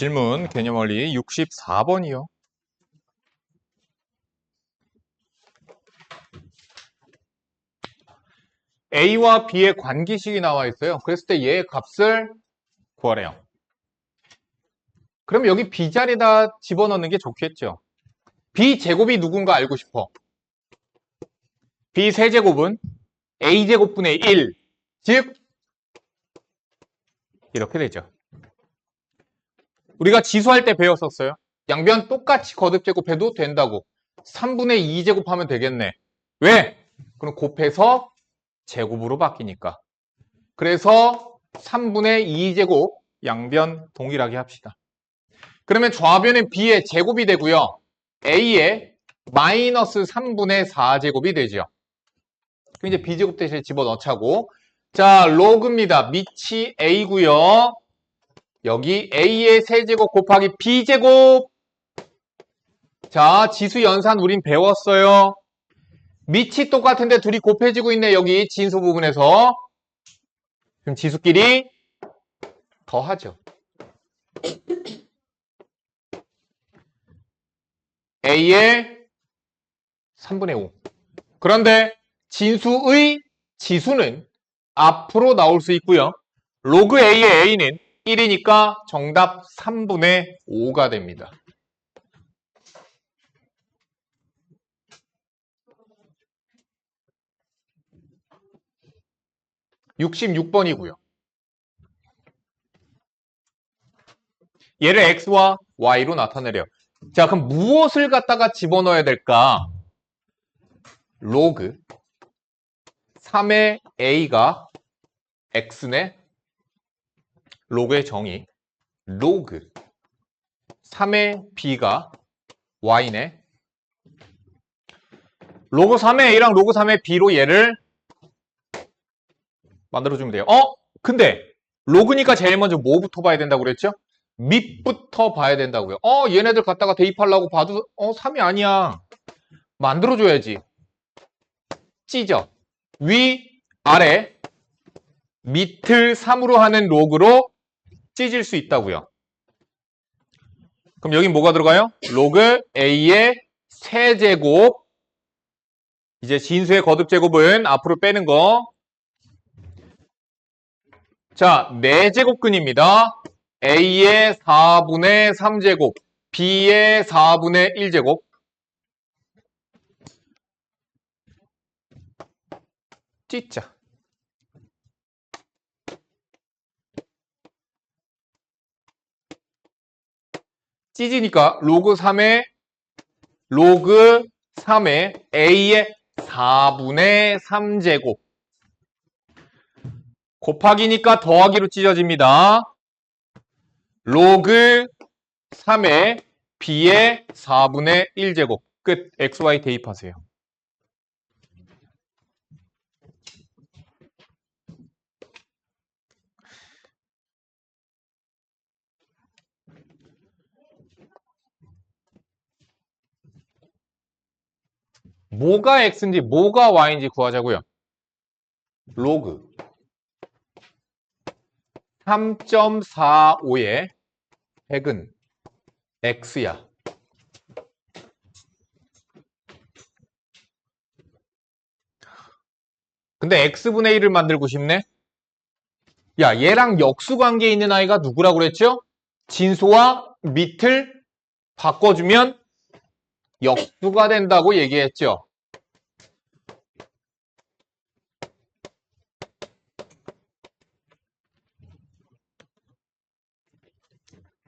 질문 개념 원리 64번이요. A와 B의 관계식이 나와 있어요. 그랬을 때 얘의 값을 구하래요. 그럼 여기 B 자리에다 집어넣는 게 좋겠죠. B 제곱이 누군가 알고 싶어. B 세제곱은 A 제곱분의 1, 즉 이렇게 되죠. 우리가 지수할 때 배웠었어요. 양변 똑같이 거듭 제곱해도 된다고. 3분의 2 제곱하면 되겠네. 왜? 그럼 곱해서 제곱으로 바뀌니까. 그래서 3분의 2제곱 양변 동일하게 합시다. 그러면 좌변은 B의 제곱이 되고요. A의 마이너스 3분의 4제곱이 되죠. 그럼 이제 B제곱 대신에 집어넣자고. 자, 로그입니다. 밑이 A고요. 여기 A의 세제곱 곱하기 B제곱. 자, 지수 연산 우린 배웠어요. 밑이 똑같은데 둘이 곱해지고 있네. 여기 진수 부분에서. 그럼 지수끼리 더하죠. A의 3분의 5. 그런데 진수의 지수는 앞으로 나올 수 있고요. 로그 A의 A는 1이니까 정답 3분의 5가 됩니다. (66번이고요) 얘를 X와 Y로 나타내래요. 자, 그럼 무엇을 갖다가 집어넣어야 될까? 로그 3의 A가 X네. 로그의 정의. 로그 3의 B가 Y네. 로그 3의 A랑 로그 3의 B로 얘를 만들어주면 돼요. 근데 로그니까 제일 먼저 뭐부터 봐야 된다고 그랬죠? 밑부터 봐야 된다고요. 얘네들 갖다가 대입하려고 봐도 3이 아니야. 만들어줘야지. 찢어. 위, 아래, 밑을 3으로 하는 로그로 찢을 수 있다고요. 그럼 여기 뭐가 들어가요? 로그 A의 세제곱. 이제 진수의 거듭제곱은 앞으로 빼는 거. 자, 4제곱근입니다. A의 4분의 3제곱, B의 4분의 1제곱. 찢자. 찢으니까 로그 3의 A의 4분의 3제곱. 곱하기니까 더하기로 찢어집니다. 로그 3의 B의 4분의 1제곱. 끝. XY 대입하세요. 뭐가 X인지 뭐가 Y인지 구하자고요. 로그 3.45의 100은 X야. 근데 X분의 1을 만들고 싶네? 야, 얘랑 역수관계에 있는 아이가 누구라고 그랬죠? 진수와 밑을 바꿔주면 역수가 된다고 얘기했죠.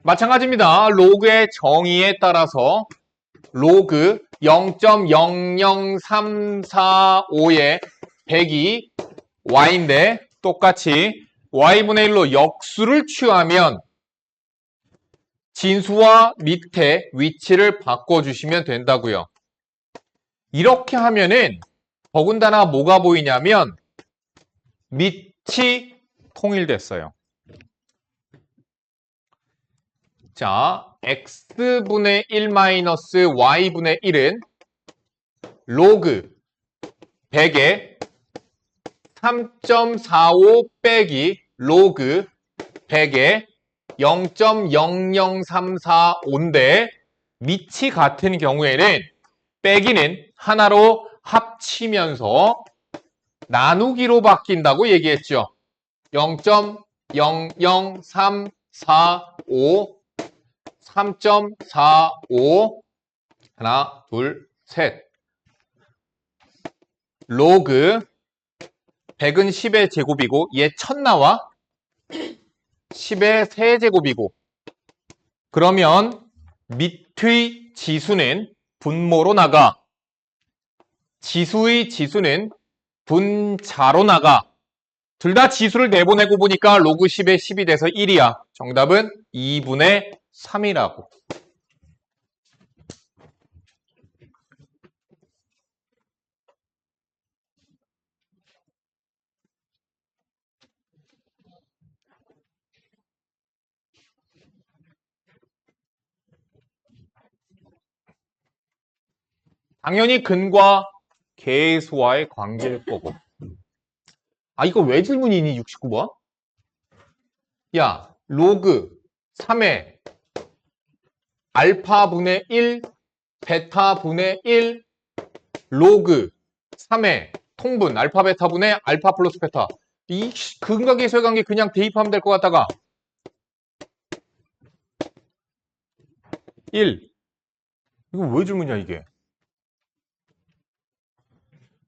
마찬가지입니다. 로그의 정의에 따라서 로그 0.00345의 100이 Y인데 똑같이 Y분의 1로 역수를 취하면 진수와 밑에 위치를 바꿔주시면 된다고요. 이렇게 하면은 더군다나 뭐가 보이냐면 밑이 통일됐어요. 자, x분의 1 마이너스 y분의 1은 로그 100의 3.45 빼기 로그 100의 0.00345인데 밑이 같은 경우에는 빼기는 하나로 합치면서 나누기로 바뀐다고 얘기했죠. 0.00345 3.45 하나, 둘, 셋 로그 100은 10의 제곱이고 얘 1000 나와 10의 세제곱이고 그러면 밑의 지수는 분모로 나가 지수의 지수는 분자로 나가 둘 다 지수를 내보내고 보니까 로그 10의 10이 돼서 1이야. 정답은 2분의 3이라고. 당연히 근과 계수와의 관계일 거고. 아, 이거 왜 질문이니, 69번? 야, 로그 3의 알파분의 1, 베타분의 1, 로그 3의 통분, 알파, 베타분의 알파 플러스 베타. 이 근과 계수의 관계 그냥 대입하면 될 것 같다가 1. 이거 왜 질문이야, 이게?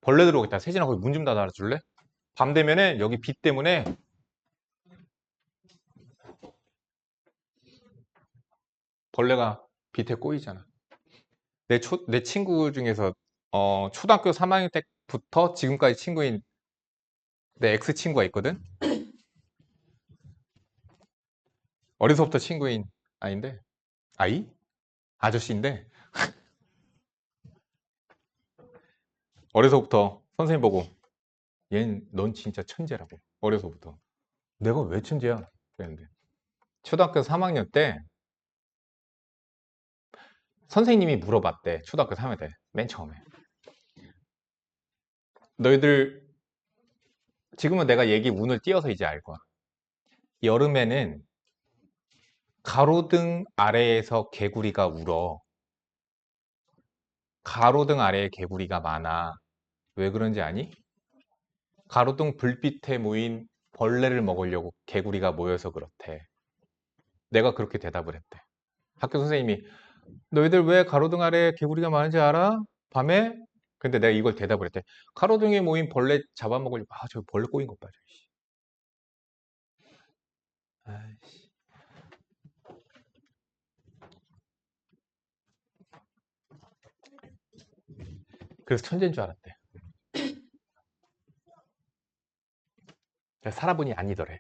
벌레 들어오겠다. 세진아, 거기 문 좀 닫아줄래? 밤 되면은 여기 빛 때문에 벌레가 빛에 꼬이잖아. 내 친구 중에서 초등학교 3학년 때부터 지금까지 친구인 내 X 친구가 있거든. 어려서부터 친구인 아이인데 아저씨인데 어려서부터 선생님 보고 얘는 넌 진짜 천재라고. 어려서부터. 내가 왜 천재야? 그랬는데 초등학교 3학년 때 선생님이 물어봤대. 초등학교 3학년 때 맨 처음에 너희들 지금은 내가 얘기 운을 띄어서 이제 알 거야. 여름에는 가로등 아래에서 개구리가 울어. 가로등 아래에 개구리가 많아. 왜 그런지 아니? 가로등 불빛에 모인 벌레를 먹으려고 개구리가 모여서 그렇대. 내가 그렇게 대답을 했대. 학교 선생님이 너희들 왜 가로등 아래에 개구리가 많은지 알아? 밤에? 근데 내가 이걸 대답을 했대. 가로등에 모인 벌레 잡아먹으려고. 아, 저 벌레 꼬인 것 봐. 아이씨. 그래서 천재인 줄 알았대. 살아보니 아니더래.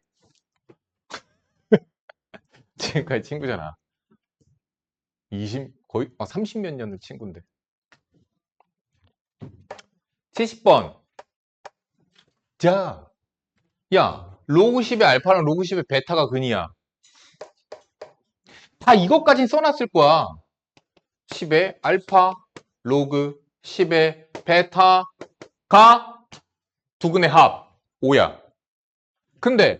지금까지 친구잖아. 거의 30몇 년의 친구인데. 70번. 자, 야, 로그 10의 알파랑 로그 10의 베타가 근이야. 다 이것까진 써놨을 거야. 10의 알파, 로그, 10의 베타가 두근의 합, 5야. 근데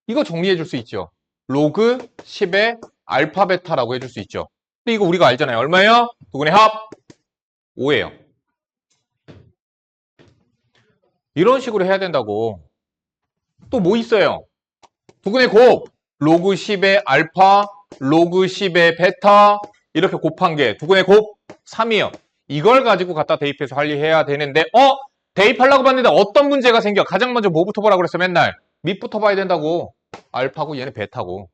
이거 정리해 줄 수 있죠. 로그 10의 알파, 베타라고 해줄 수 있죠. 근데 이거 우리가 알잖아요. 얼마예요? 두근의 합, 5예요. 이런 식으로 해야 된다고. 또 뭐 있어요? 두근의 곱, 로그 10의 알파, 로그 10의 베타 이렇게 곱한 게 두근의 곱 3이에요. 이걸 가지고 갖다 대입해서 관리해야 되는데 대입하려고 봤는데 어떤 문제가 생겨? 가장 먼저 뭐부터 보라고 그랬어 맨날? 밑부터 봐야 된다고. 알파고 얘는 베타고.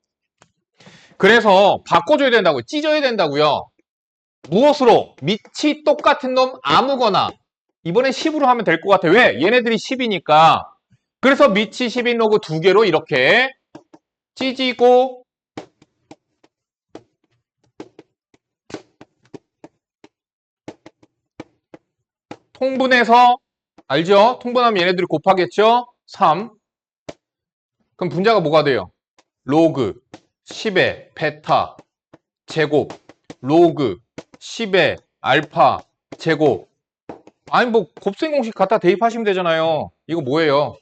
그래서 바꿔줘야 된다고. 찢어야 된다고요. 무엇으로? 밑이 똑같은 놈 아무거나. 이번엔 10으로 하면 될 것 같아. 왜? 얘네들이 10이니까. 그래서 밑이 10인 로그 두 개로 이렇게 찢이고 통분해서 알죠? 통분하면 얘네들이 곱하겠죠? 3. 그럼 분자가 뭐가 돼요? 로그 10의 베타 제곱 로그 10의 알파 제곱. 아니 뭐 곱셈 공식 갖다 대입하시면 되잖아요. 이거 뭐예요?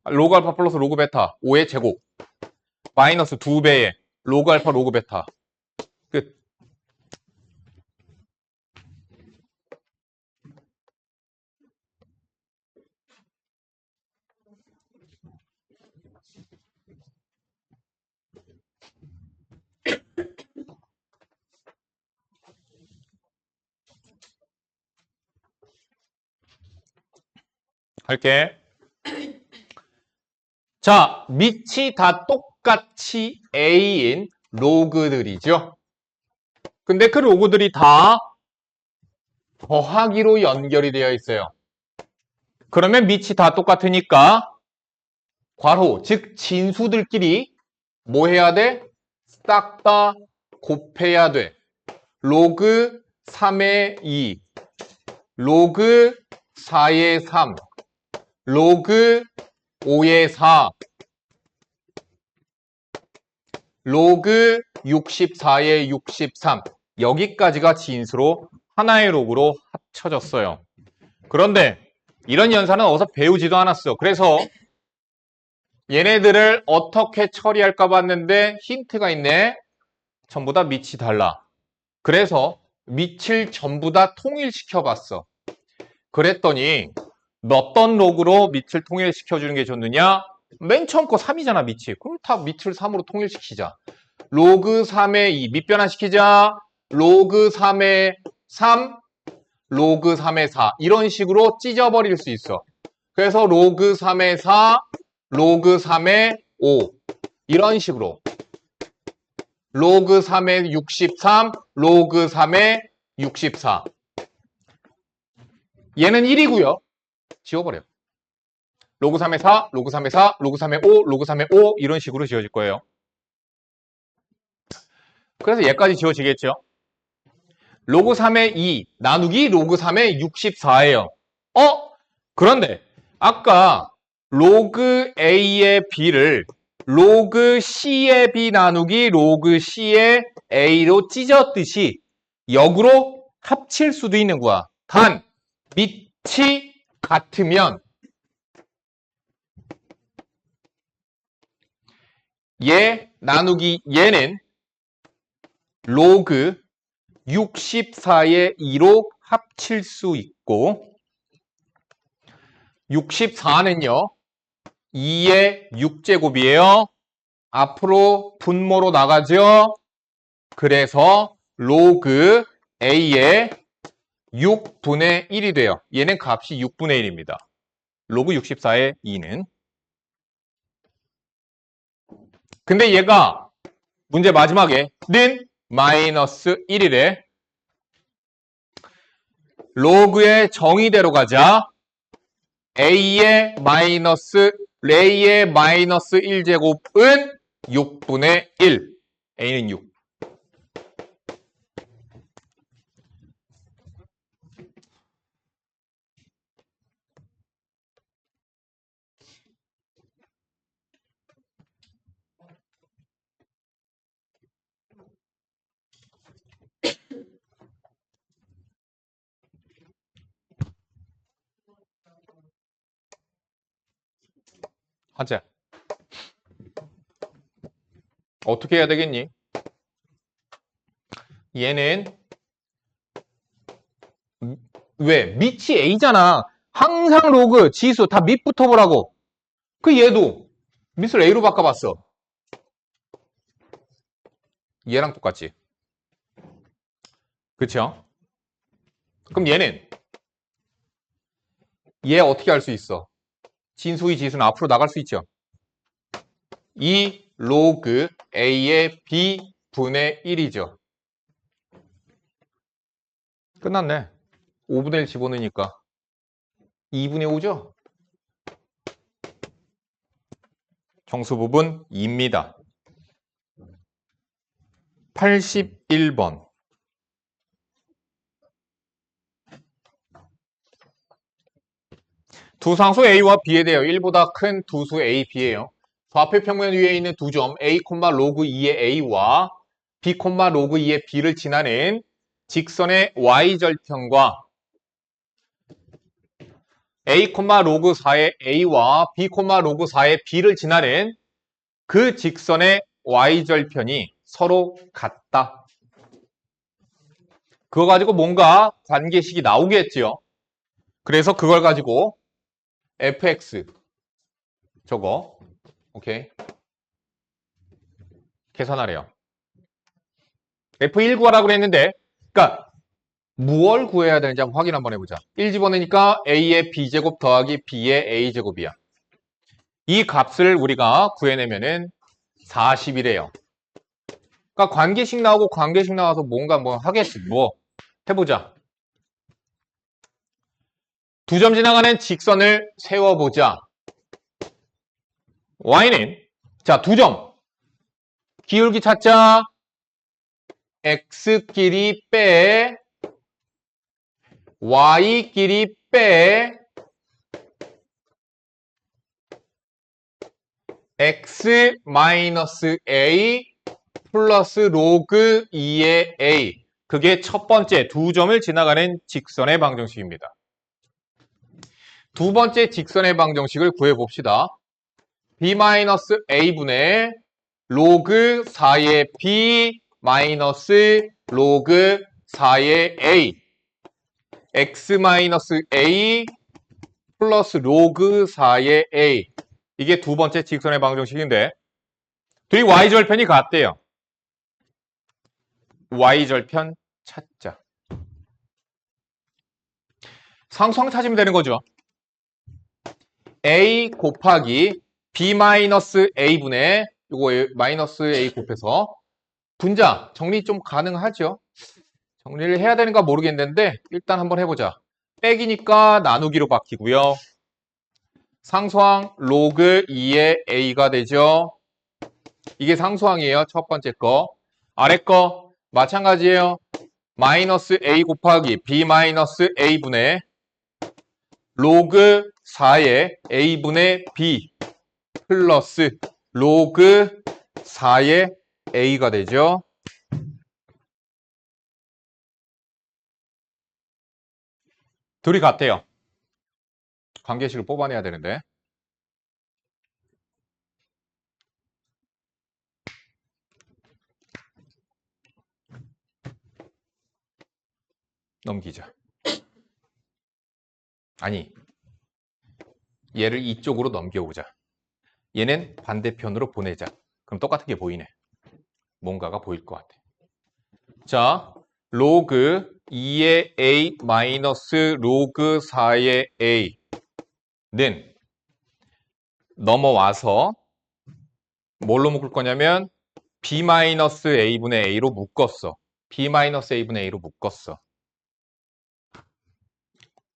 로그 알파 플러스 로그 베타 5의 제곱 마이너스 2배의 로그 알파, 로그 베타. 끝. 할게. 자, 밑이 다 똑같이 A인 로그들이죠. 근데 그 로그들이 다 더하기로 연결이 되어 있어요. 그러면 밑이 다 똑같으니까 괄호, 즉 진수들끼리 뭐 해야 돼? 싹 다 곱해야 돼. 로그 3의 2, 로그 4의 3, 로그 5의 4, 로그 64의 63. 여기까지가 진수로 하나의 로그로 합쳐졌어요. 그런데 이런 연산은 어디서 배우지도 않았어. 그래서 얘네들을 어떻게 처리할까 봤는데 힌트가 있네. 전부 다 밑이 달라. 그래서 밑을 전부 다 통일시켜 봤어. 그랬더니 어떤 로그로 밑을 통일시켜주는 게 좋느냐? 맨 처음 거 3이잖아, 밑이. 그럼 다 밑을 3으로 통일시키자. 로그 3의 2, 밑 변화시키자. 로그 3의 3, 로그 3의 4. 이런 식으로 찢어버릴 수 있어. 그래서 로그 3의 4, 로그 3의 5. 이런 식으로. 로그 3의 63, 로그 3의 64. 얘는 1이고요. 지워버려요. 로그 3의 4, 로그 3의 4, 로그 3의 5, 로그 3의 5 이런 식으로 지워질 거예요. 그래서 얘까지 지워지겠죠. 로그 3의 2 나누기 로그 3의 64예요. 그런데 아까 로그 A의 B를 로그 C의 B 나누기 로그 C의 A로 찢었듯이 역으로 합칠 수도 있는 거야. 단 밑이 같으면 얘 나누기 얘는 로그 64의 2로 합칠 수 있고 64는요 2의 6제곱이에요. 앞으로 분모로 나가죠. 그래서 로그 A의 6분의 1이 돼요. 얘는 값이 6분의 1입니다. 로그 64의 2는. 근데 얘가 문제 마지막에는 마이너스 1이래. 로그의 정의대로 가자. A의 마이너스 1제곱은 6분의 1. A는 6. 하자. 어떻게 해야 되겠니? 얘는 왜? 밑이 A잖아. 항상 로그, 지수 다 밑부터 보라고. 그 얘도 밑을 A로 바꿔봤어. 얘랑 똑같지. 그쵸? 그럼 얘는 얘 어떻게 할 수 있어? 진수의 지수는 앞으로 나갈 수 있죠. 이 로그 A의 B분의 1이죠. 끝났네. 5분의 1 집어넣으니까 2분의 5죠? 정수 부분 2입니다. 81번. 두 상수 A와 B에 대하여 1보다 큰 두 수 A, B예요. 좌표 평면 위에 있는 두 점 A, 로그 2의 A와 B, 로그 2의 B를 지나는 직선의 Y절편과 A, 로그 4의 A와 B, 로그 4의 B를 지나는 그 직선의 Y절편이 서로 같다. 그거 가지고 뭔가 관계식이 나오겠지요. 그래서 그걸 가지고 fx 저거 오케이 계산하래요. F1 구하라고 그랬는데 그러니까 무엇을 구해야 되는지 한번 확인 한번 해보자. 1 집어넣으니까 A의 B제곱 더하기 B의 A제곱이야. 이 값을 우리가 구해내면은 40이래요. 그러니까 관계식 나오고 관계식 나와서 뭔가 뭐 하겠지. 뭐 해보자. 두 점 지나가는 직선을 세워보자. Y는 자, 두 점. 기울기 찾자. X끼리 빼 Y끼리 빼 X 마이너스 A 플러스 로그 2의 A. 그게 첫 번째 두 점을 지나가는 직선의 방정식입니다. 두 번째 직선의 방정식을 구해봅시다. B-A분의 로그 4의 B 마이너스 로그 4의 A X-A 플러스 로그 4의 A 이게 두 번째 직선의 방정식인데 둘이 Y절편이 같대요. Y절편 찾자. 상수항 찾으면 되는 거죠. A 곱하기 B-A분의 이거 마이너스 A 곱해서 분자 정리 좀 가능하죠. 정리를 해야 되는가 모르겠는데 일단 한번 해보자. 빼기니까 나누기로 바뀌고요. 상수항 로그 2의 A가 되죠. 이게 상수항이에요. 첫 번째 거. 아래 거 마찬가지예요. 마이너스 A 곱하기 B 마이너스 A분의 로그 4의 A분의 B 플러스 로그 4의 A가 되죠. 둘이 같대요. 관계식을 뽑아내야 되는데. 넘기자. 아니, 얘를 이쪽으로 넘겨오자. 얘는 반대편으로 보내자. 그럼 똑같은 게 보이네. 뭔가가 보일 것 같아. 자, 로그 2의 A 마이너스 로그 4의 A는 넘어와서 뭘로 묶을 거냐면 B-A분의 A로 묶었어. B-A분의 A로 묶었어.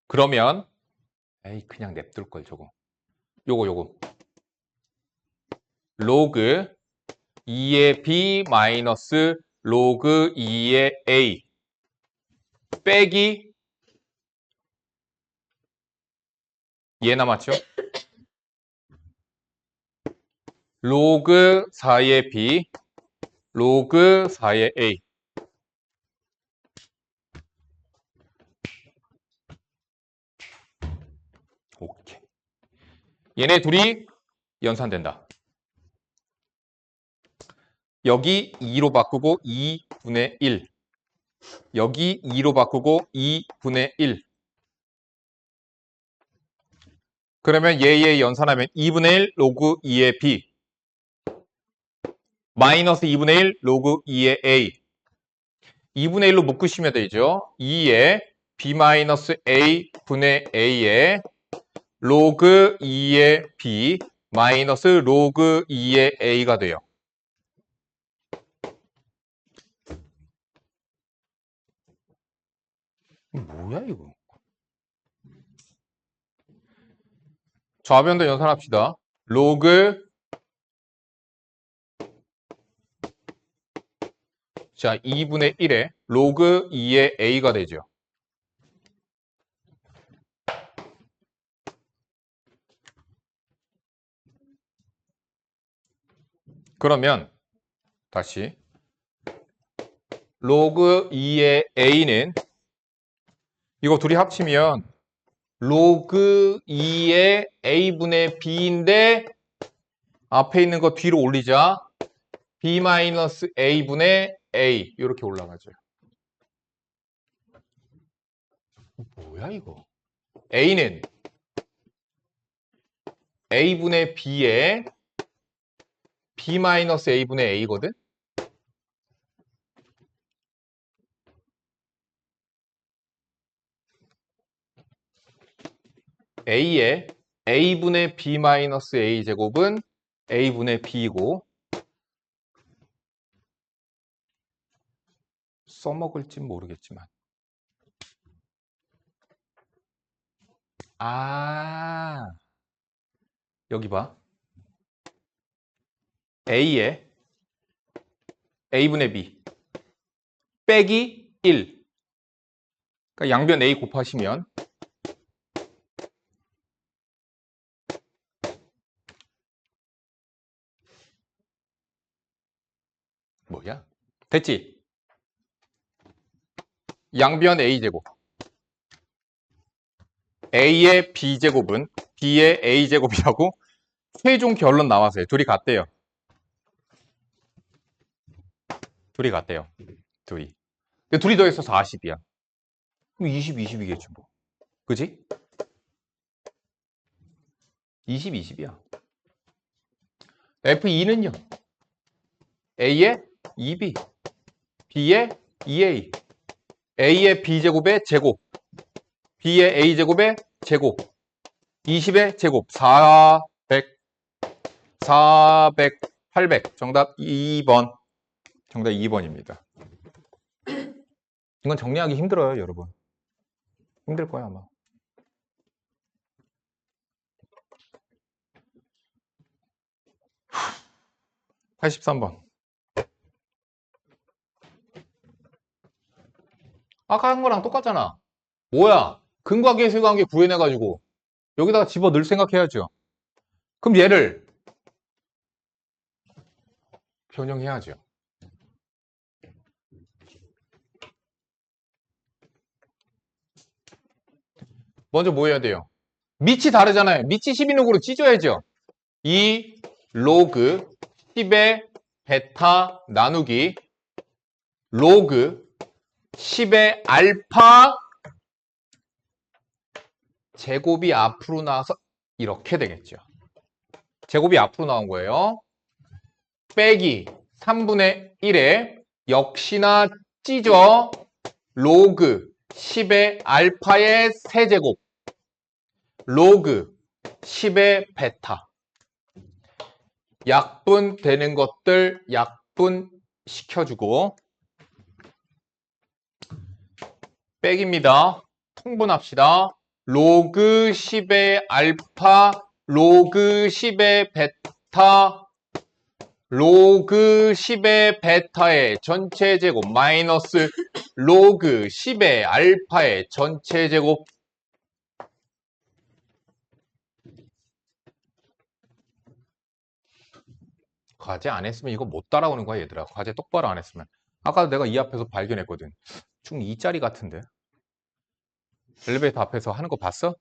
그러면 에이 그냥 냅둘 걸 저거. 요거 로그 2의 B 마이너스 로그 2의 A 빼기 얘 남았죠? 로그 4의 B 로그 4의 A 오케이. 얘네 둘이 연산된다. 여기 2로 바꾸고 2분의 1 여기 2로 바꾸고 2분의 1 그러면 얘 연산하면 2분의 1 로그 2의 B 마이너스 2분의 1 로그 2의 A 2분의 1로 묶으시면 되죠. 2의 B 마이너스 A 분의 A의 로그 2의 B 마이너스 로그 2의 A가 돼요. 뭐야 이거? 좌변도 연산합시다. 로그 자 2분의 1에 로그 2의 A가 되죠. 그러면 다시 로그 2의 A는 이거 둘이 합치면 로그 2의 A분의 B인데 앞에 있는 거 뒤로 올리자. b-a분의 a 이렇게 올라가죠. 뭐야 이거? a는 a분의 b에 b-a분의 a거든? a의 a분의 b-a 제곱은 a분의 b이고 써먹을진 모르겠지만 여기 봐. a의 a분의 b 빼기 1 그러니까 양변 a 곱하시면 뭐야? 됐지? 양변 a제곱 a의 b제곱은 b의 a제곱이라고 최종 결론 나왔어요. 둘이 같대요. 둘이 같대요. 둘이. 근데 둘이 더해서 40이야. 그럼 20, 20이겠지 뭐. 그지? 20, 20이야. F2는요. A의 2B, B의 2A, A의 B제곱의 제곱, B의 A제곱의 제곱, 20의 제곱, 400, 400, 800. 정답 2번. 정답 2번입니다. 이건 정리하기 힘들어요, 여러분. 힘들 거야, 아마. 83번. 아까 한 거랑 똑같잖아. 뭐야? 근과 계수관계 구해내가지고 여기다가 집어 넣을 생각해야죠. 그럼 얘를 변형해야죠. 먼저 뭐 해야 돼요? 밑이 다르잖아요. 밑이 12녹으로 찢어야죠. 2 로그 10의 베타 나누기 로그 10의 알파 제곱이 앞으로 나와서 이렇게 되겠죠. 제곱이 앞으로 나온 거예요. 빼기 3분의 1에 역시나 찢어 로그 10의 알파의 세제곱 로그 10의 베타 약분 되는 것들 약분 시켜주고 빼기입니다. 통분합시다. 로그 10의 알파 로그 10의 베타 로그 10의 베타의 전체 제곱 마이너스 로그 10의 알파의 전체 제곱 과제 안 했으면 이거 못 따라오는 거야 얘들아. 과제 똑바로 안 했으면. 아까 내가 이 앞에서 발견했거든. 중2짜리 같은데. 엘리베이터 앞에서 하는 거 봤어?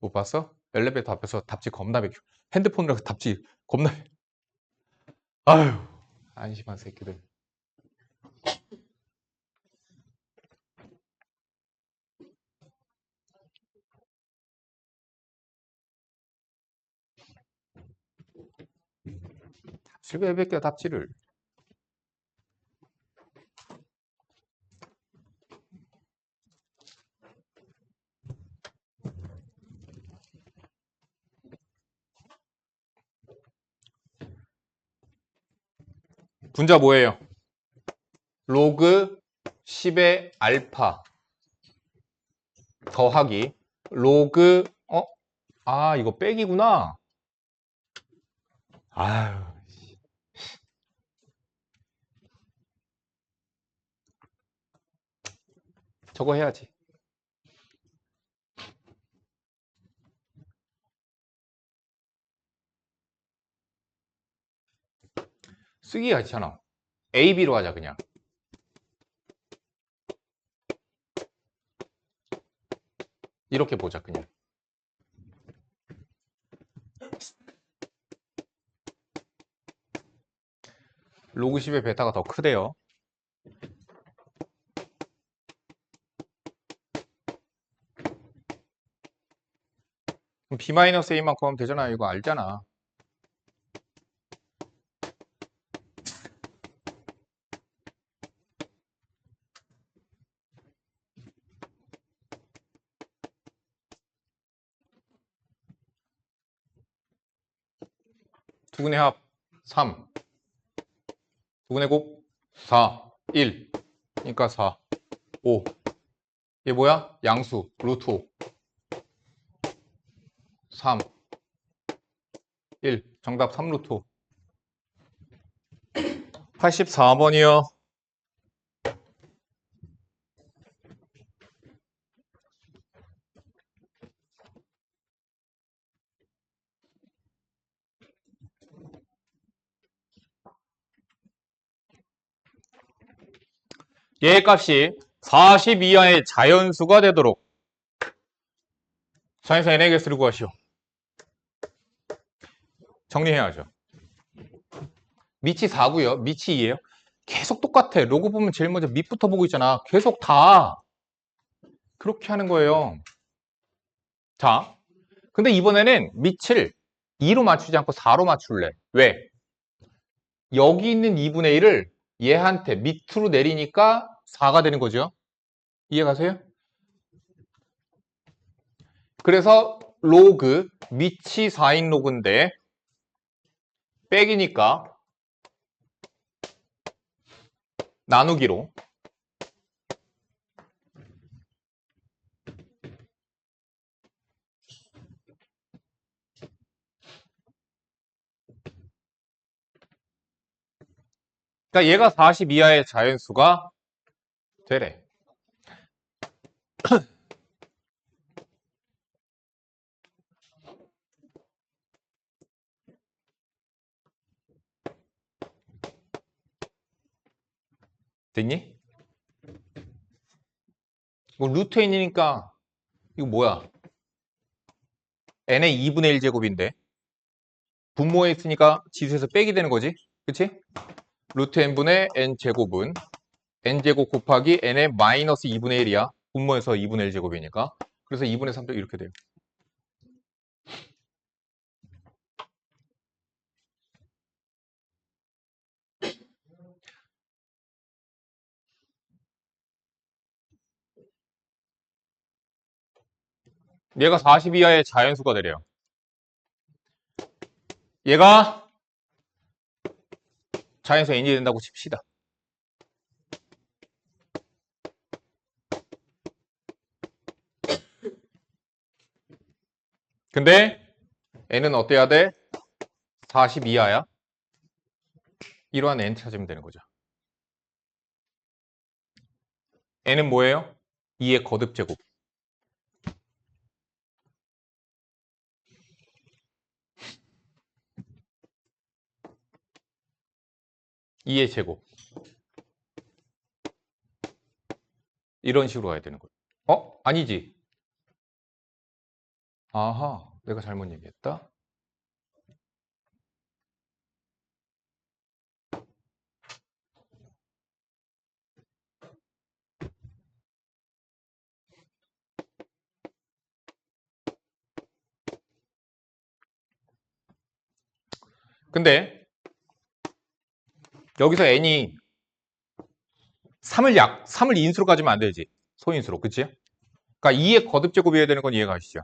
못 봤어? 엘리베이터 앞에서 답지 겁나 배 핸드폰으로 답지 겁나 아휴 안심한 새끼들. 답지를 왜 베껴 답지를. 분자 뭐예요? 로그 10의 알파 더하기 로그 이거 빼기구나. 아유 저거 해야지. 쓰기가 있잖아. A, B로 하자 그냥. 이렇게 보자 그냥. 로그 10의 베타가 더 크대요. 그럼 B-A만큼 하면 되잖아. 이거 알잖아. 두근의 합 3, 두근의 곱 4, 1, 그러니까 4, 5. 이게 뭐야? 양수, 루트 5. 3, 1. 정답 3루트 5. 84번이요. 얘의 값이 40 이하의 자연수가 되도록 자연수 n의 개수를 구하시오. 정리해야죠. 밑이 4고요. 밑이 2예요. 계속 똑같아. 로그 보면 제일 먼저 밑부터 보고 있잖아. 계속 다 그렇게 하는 거예요. 자, 근데 이번에는 밑을 2로 맞추지 않고 4로 맞출래. 왜? 여기 있는 2분의 1을 얘한테 밑으로 내리니까 4가 되는 거죠. 이해가세요? 그래서 로그 밑이 4인 로그인데 빼기니까 나누기로 그러니까 얘가 40 이하의 자연수가 되래. 됐니? 이거 루트 n이니까 이거 뭐야? n의 2분의 1 제곱인데 분모에 있으니까 지수에서 빼기 되는 거지? 그치? 루트 n분의 n 제곱은 n 제곱 곱하기 n의 마이너스 2분의 1이야. 분모에서 2분의 1 제곱이니까. 그래서 2분의 3도 이렇게 돼요. 얘가 40 이하의 자연수가 되래요. 얘가 자연수 n이 된다고 칩시다. 근데 n은 어때야 돼? 40 이하야. 이러한 n 찾으면 되는 거죠. n은 뭐예요? 2의 거듭 제곱. 2의 제곱. 이런 식으로 가야 되는 거예요. 아니지. 아하, 내가 잘못 얘기했다. 근데 여기서 n이 3을 인수로 가지면 안 되지. 소인수로. 그치? 그러니까 2의 거듭 제곱이어야 되는 건 이해가 가시죠?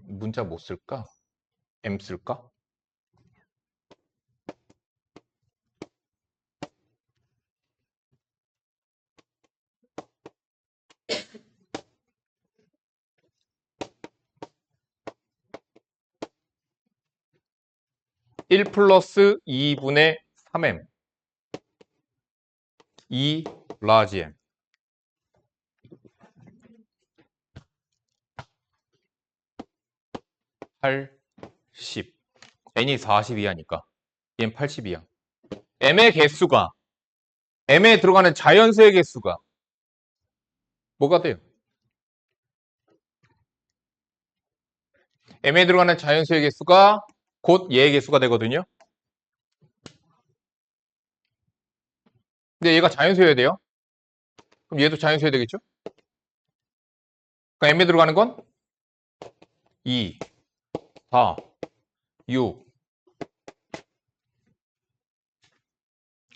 문자 뭐 쓸까? M 쓸까? (1 플러스 2분의 3m) 2 라지 m 80 n이 42하니까 얘는 82야. m의 개수가 m에 들어가는 자연수의 개수가 뭐가 돼요? m에 들어가는 자연수의 개수가 곧 얘의 개수가 되거든요. 근데 얘가 자연수여야 돼요. 그럼 얘도 자연수여야 되겠죠? 그러니까 m에 들어가는 건 2, 4, 6.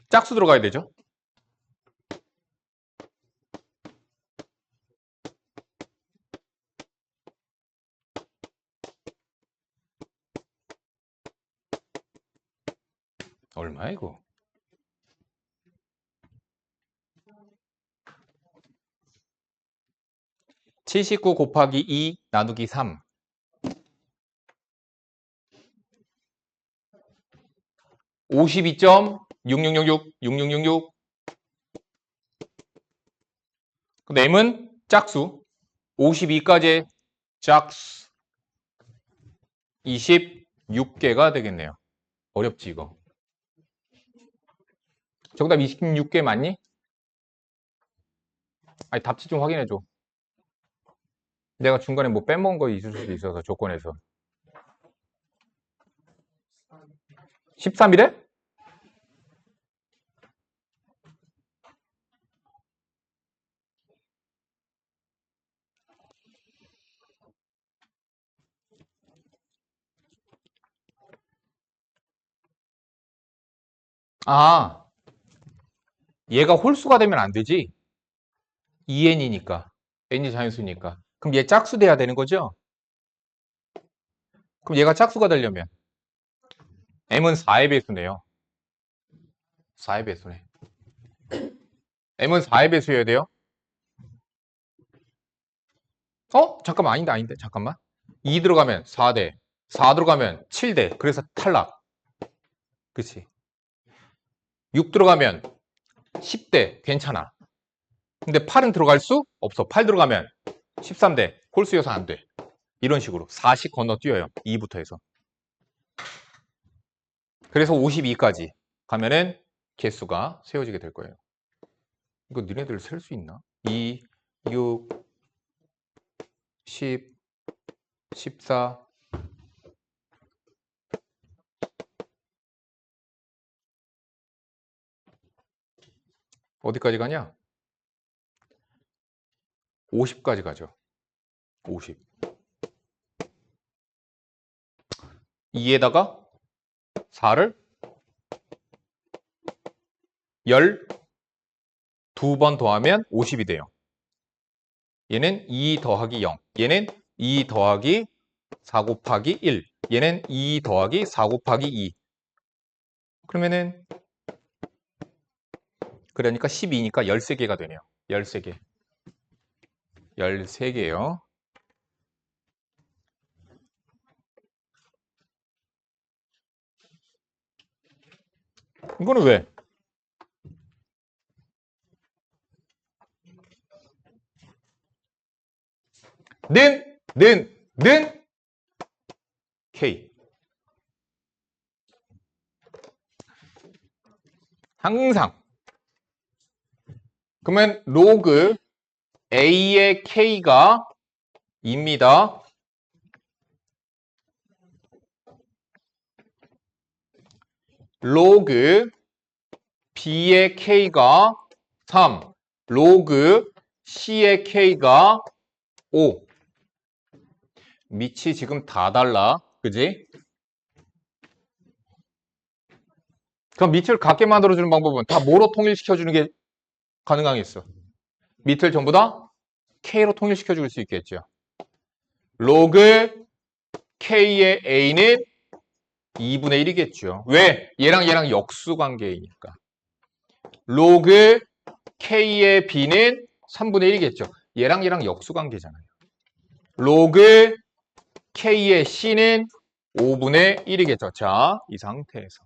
짝수 들어가야 되죠. 얼마야 이거? 79 곱하기 2 나누기 3. 52.6666, 6666. 근데 m은 짝수. 52까지 짝수. 26개가 되겠네요. 어렵지 이거. 정답 26개 맞니? 아니 답지 좀 확인해줘. 내가 중간에 뭐 빼먹은 거 있을 수도 있어서 조건에서. 13이래? 아, 얘가 홀수가 되면 안 되지. 2n이니까. n이 자연수니까. 그럼 얘 짝수 돼야 되는 거죠? 그럼 얘가 짝수가 되려면 m은 4의 배수네요. 4의 배수네. m은 4의 배수여야 돼요. 잠깐만, 아닌데. 잠깐만. 2 들어가면 4대. 4 들어가면 7대. 그래서 탈락. 그치? 6 들어가면 10대. 괜찮아. 근데 8은 들어갈 수 없어. 8 들어가면 13대. 홀수여서 안 돼. 이런 식으로 4씩 건너뛰어요. 2부터 해서. 그래서 52까지 가면은 개수가 세워지게 될 거예요. 이거 너네들 셀 수 있나? 2, 6, 10, 14. 어디까지 가냐? 50까지 가죠. 50. 2에다가 4를 12번 더하면 50이 돼요. 얘는 2 더하기 0. 얘는 2 더하기 4 곱하기 1. 얘는 2 더하기 4 곱하기 2. 그러면은 그러니까 12니까 13개가 되네요. 13개. 13개요. 이거는 왜? 는 K. 항상. 그러면 로그 A의 K가 입니다. 로그 B의 K가 3. 로그 C의 K가 5. 밑이 지금 다 달라. 그지? 그럼 밑을 같게 만들어주는 방법은 다 뭐로 통일시켜주는 게 가능하겠어? 밑을 전부 다 K로 통일시켜 줄 수 있겠죠. 로그 K의 A는 2분의 1이겠죠. 왜? 얘랑 역수 관계이니까. 로그 K의 B는 3분의 1이겠죠. 얘랑 역수 관계잖아요. 로그 K의 C는 5분의 1이겠죠. 자, 이 상태에서.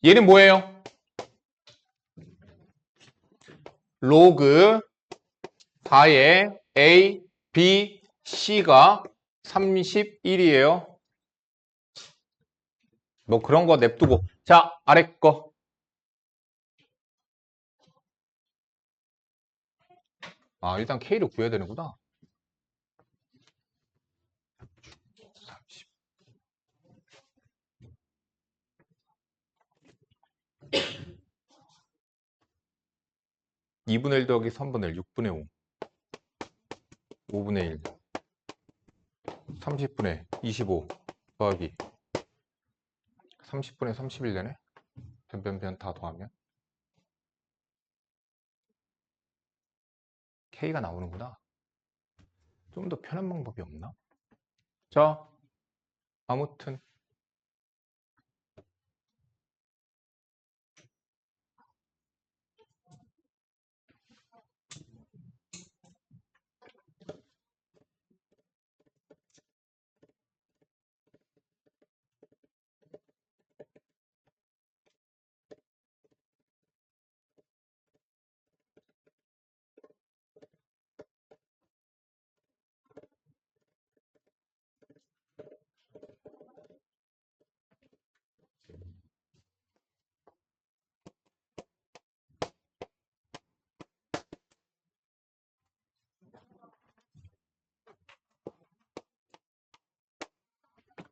얘는 뭐예요? 로그 4의 A, B, C가 31이에요. 뭐 그런 거 냅두고. 자, 아래 거. 아, 일단 K를 구해야 되는구나. 30. 2분의 1 더하기 3분의 1, 6분의 5. 5분의 1. 30분의 25 더하기 30분의 31 되네. 변변변 다 더하면 K가 나오는구나. 좀 더 편한 방법이 없나? 자, 아무튼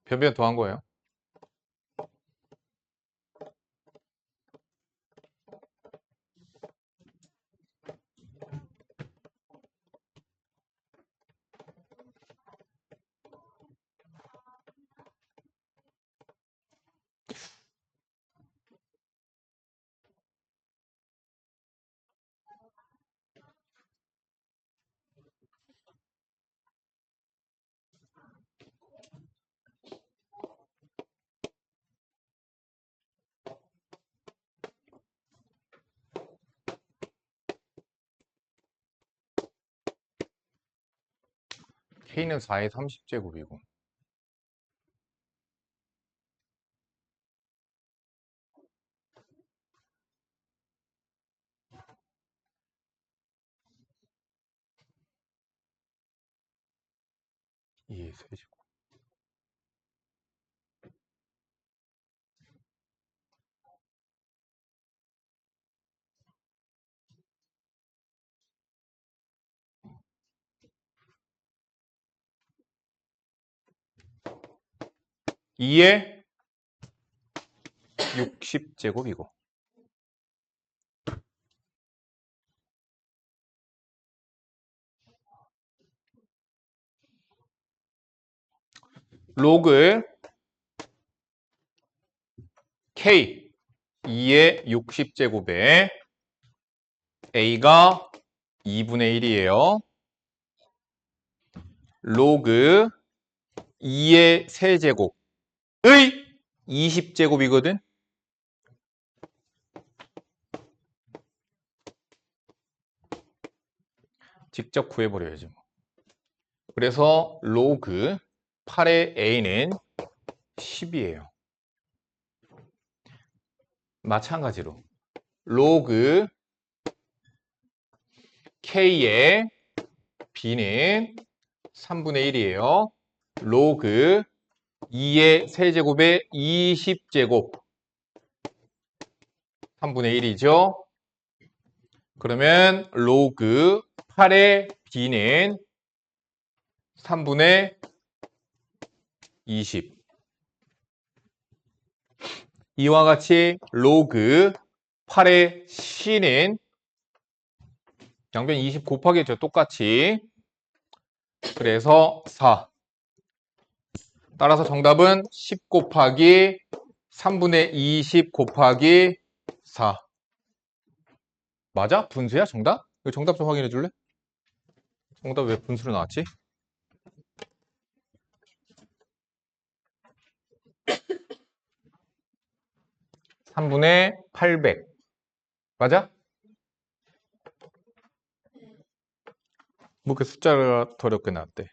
변변 더한 거예요. K는 4의 30제곱이고 2의 세제곱. 이의 60제곱이고 로그 K 2의 60제곱에 A가 2분의 1이에요. 로그 2의 세제곱의 20제곱이거든. 직접 구해버려야지. 그래서 로그 8의 A는 10이에요. 마찬가지로 로그 K의 B는 3분의 1이에요. 로그 2의 세제곱의 20제곱 3분의 1이죠. 그러면 로그 8의 B는 3분의 20. 이와 같이 로그 8의 C는 양변 20 곱하기죠. 똑같이. 그래서 4. 따라서 정답은 10 곱하기 3분의 20 곱하기 4. 맞아? 분수야? 정답? 이거 정답 좀 확인해 줄래? 정답 왜 분수로 나왔지? 3분의 800. 맞아? 뭐 그 숫자가 더 어렵게 나왔대.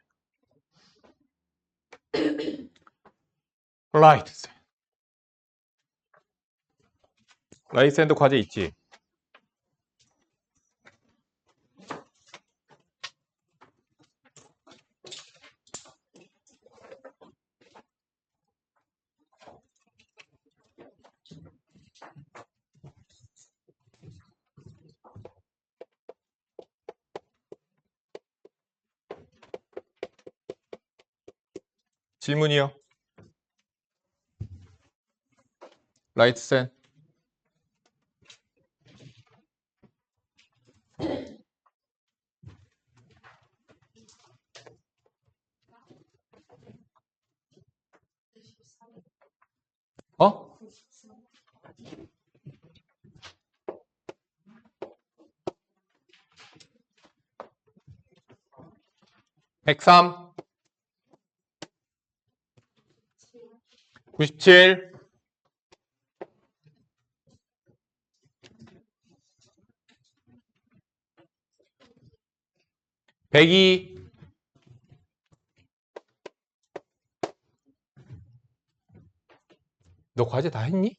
Right. 라이트 핸드 과제 있지? 질문이요. 라이트 샌. 어? 103, 97, 102, 너 과제 다 했니?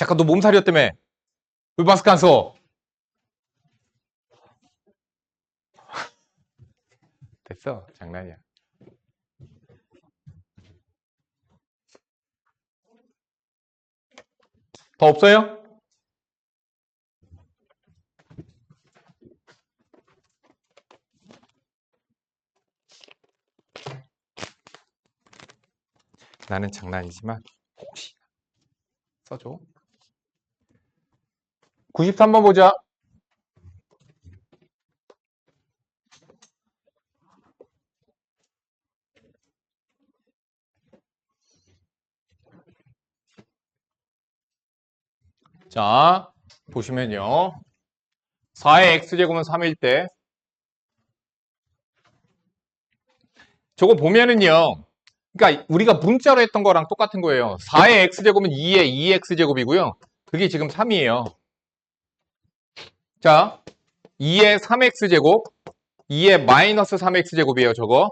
잠깐 너 몸살이었다며. 왜 마스크 안 써? 됐어. 장난이야. 더 없어요? 나는 장난이지만 혹시 써줘. 93번 보자. 자, 보시면요. 4의 x제곱은 3일 때 저거 보면은요. 그러니까 우리가 문자로 했던 거랑 똑같은 거예요. 4의 x제곱은 2의 2x제곱이고요. 그게 지금 3이에요. 자, 2의 3x제곱, 2의 마이너스 3x제곱이에요, 저거.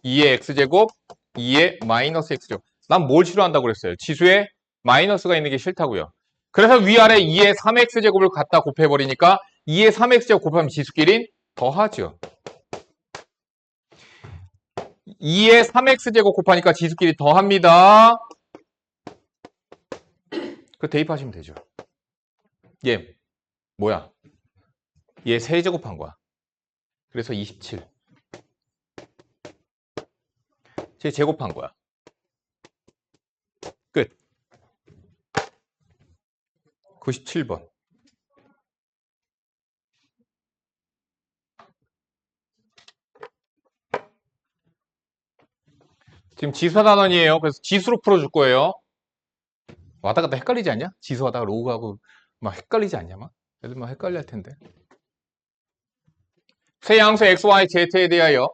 2의 x제곱, 2의 마이너스 x제곱. 난 뭘 싫어한다고 그랬어요? 지수에 마이너스가 있는 게 싫다고요. 그래서 위아래 2의 3x제곱을 갖다 곱해버리니까 2의 3x제곱 곱하면 지수끼리 더하죠. 2의 3x제곱 곱하니까 지수끼리 더합니다. 그 대입하시면 되죠. 얘 뭐야? 얘 세제곱한 거야. 그래서 27. 제 제곱한 거야. 끝. 97번. 지금 지수 단원이에요. 그래서 지수로 풀어줄 거예요. 왔다 갔다 헷갈리지 않냐? 지수하다가 로그하고 막 헷갈리지 않냐? 막 애들 막 헷갈릴 텐데. 세 양수 x, y, z에 대하여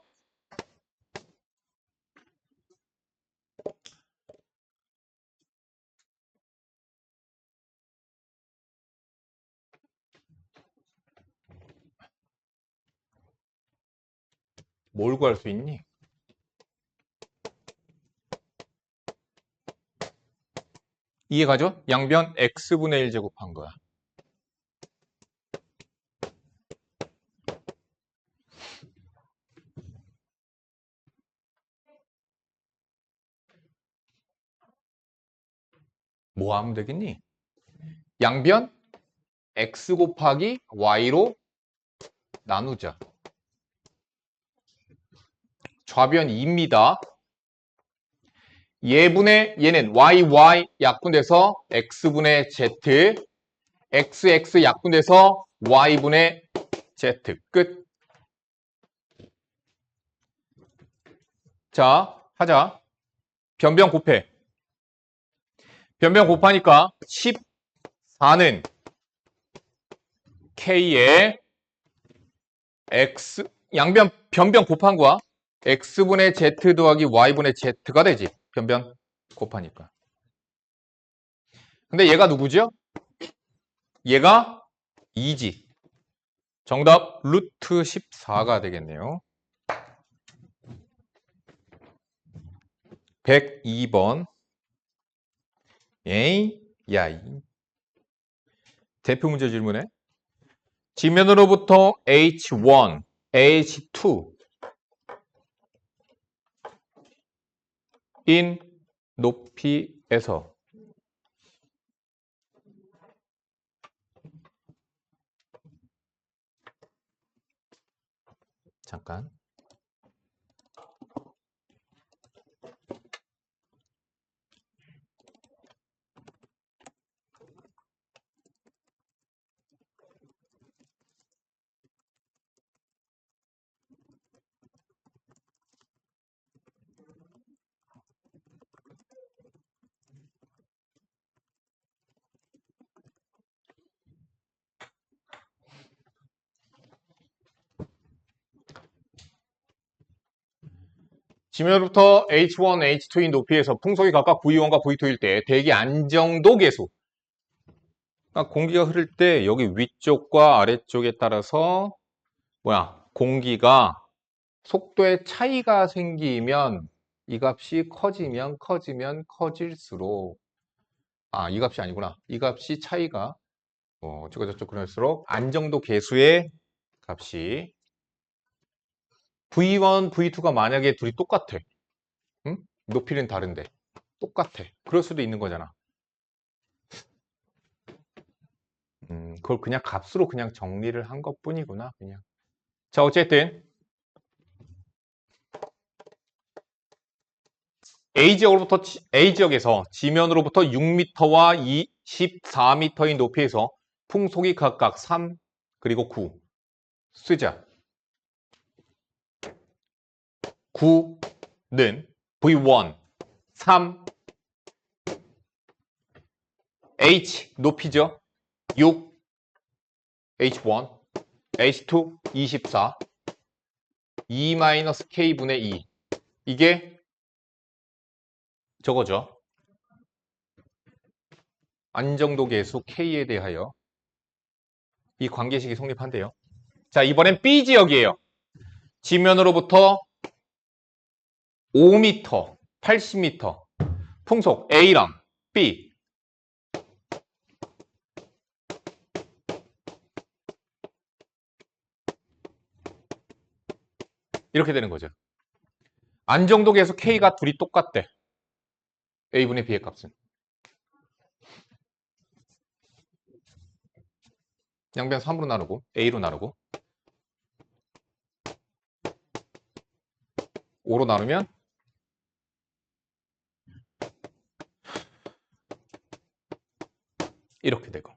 뭘 구할 수 있니? 이해가죠? 양변 x분의 1 제곱한 거야. 뭐 하면 되겠니? 양변 x 곱하기 y로 나누자. 좌변 2입니다. 얘는 yy 약분돼서 x분의 z, xx 약분돼서 y분의 z. 끝. 자, 하자. 변변 곱해. 변변 곱하니까 14는 k의 x, 양변 변변 곱한 거야. x분의 z 더하기 y분의 z가 되지. 변변. 곱하니까. 근데 얘가 누구죠? 얘가 2지. 정답 루트 14가 되겠네요. 102번. 에이, 야, 대표 문제 질문에 지면으로부터 H1, H2 인 높이에서 잠깐. 지면으로부터 H1, H2인 높이에서 풍속이 각각 V1과 V2일 때 대기 안정도 계수. 그러니까 공기가 흐를 때 여기 위쪽과 아래쪽에 따라서 공기가 속도의 차이가 생기면 이 값이 커지면 커질수록 이 값이 아니구나. 이 값이 차이가 어쩌고 저쩌고 그럴수록 안정도 계수의 값이 V1, V2가 만약에 둘이 똑같아. 응? 높이는 다른데 똑같아. 그럴 수도 있는 거잖아. 그걸 그냥 값으로 그냥 정리를 한 것뿐이구나. 그냥. 자, 어쨌든 A지역에서 지면으로부터 6m와 24m인 높이에서 풍속이 각각 3 그리고 9 쓰자. 9는 V1, 3 H 높이죠. 6 H1, H2 24 2-K분의 2 이게 저거죠. 안정도 계수 K에 대하여 이 관계식이 성립한대요. 자, 이번엔 B지역이에요. 지면으로부터 5m, 80m 풍속 A랑 B 이렇게 되는 거죠. 안정도 계수 K가 둘이 똑같대. A분의 B의 값은. 양변 3으로 나누고 A로 나누고 5로 나누면 이렇게 되고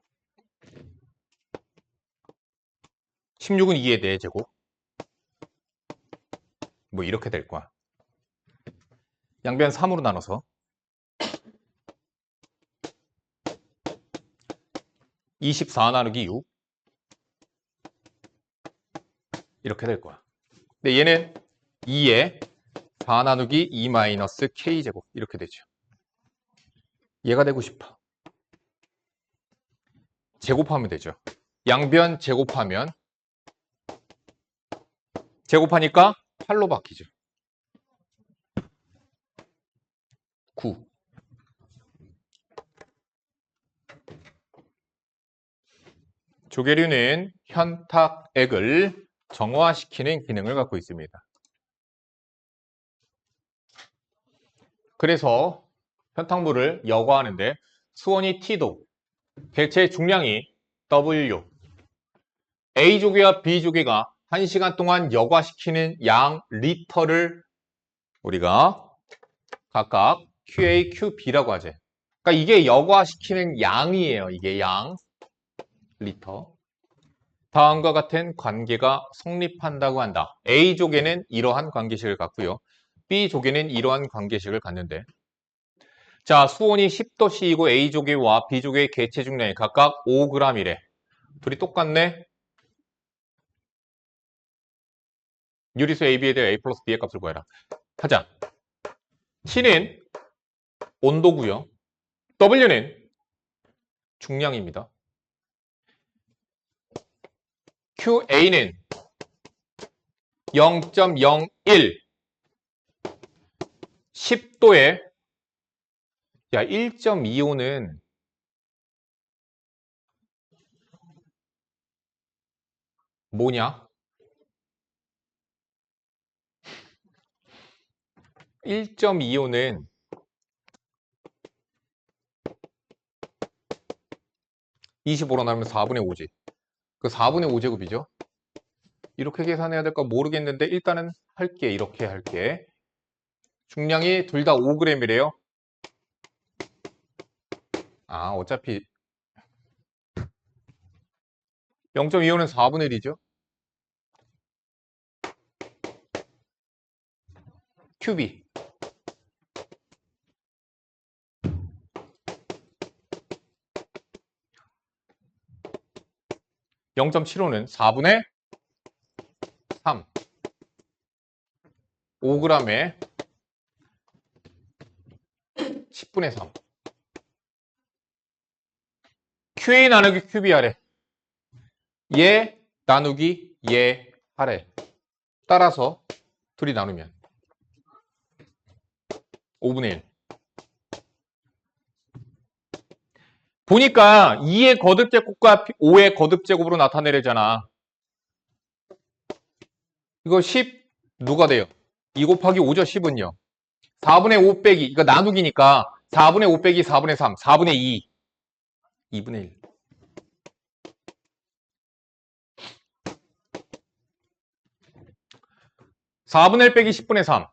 16은 2의 4제곱 뭐 이렇게 될 거야. 양변 3으로 나눠서 24 나누기 6 이렇게 될 거야. 근데 얘는 2에 4 나누기 2 마이너스 K제곱 이렇게 되죠. 얘가 되고 싶어. 제곱하면 되죠. 양변 제곱하면 제곱하니까 8로 바뀌죠. 9. 조계류는 현탁액을 정화시키는 기능을 갖고 있습니다. 그래서 현탁물을 여과하는데 수온이 T도, 객체의 중량이 W, A조개와 B조개가 1시간 동안 여과시키는 양 리터를 우리가 각각 QA, QB라고 하죠. 그러니까 이게 여과시키는 양이에요. 이게 양, 리터. 다음과 같은 관계가 성립한다고 한다. A조개는 이러한 관계식을 갖고요. B조개는 이러한 관계식을 갖는데 자, 수온이 10도씨이고 A조개와 B조개의 개체 중량이 각각 5g이래. 둘이 똑같네. 유리수 AB에 대해 A 플러스 B의 값을 구해라. 하자. T는 온도고요. W는 중량입니다. QA는 0.01 10도에 야 1.25는 뭐냐? 1.25는 25로 나누면 4분의 5지. 그 4분의 5제곱이죠. 이렇게 계산해야 될까 모르겠는데 일단은 할게. 이렇게 할게. 중량이 둘 다 5g이래요. 아, 어차피 0.25는 4분의 1이죠. 큐비. 0.75는 4분의 3. 5g에 10분의 3. QA 나누기 QB 하래. 얘 나누기 얘 하래. 따라서 둘이 나누면 5분의 1. 보니까 2의 거듭제곱과 5의 거듭제곱으로 나타내려잖아. 이거 10 누가 돼요? 2 곱하기 5죠. 10은요. 4분의 5 빼기 이거 나누기니까 4분의 5 빼기 4분의 3 4분의 2 2분의 1. (4분의 1) 빼기 10분의 3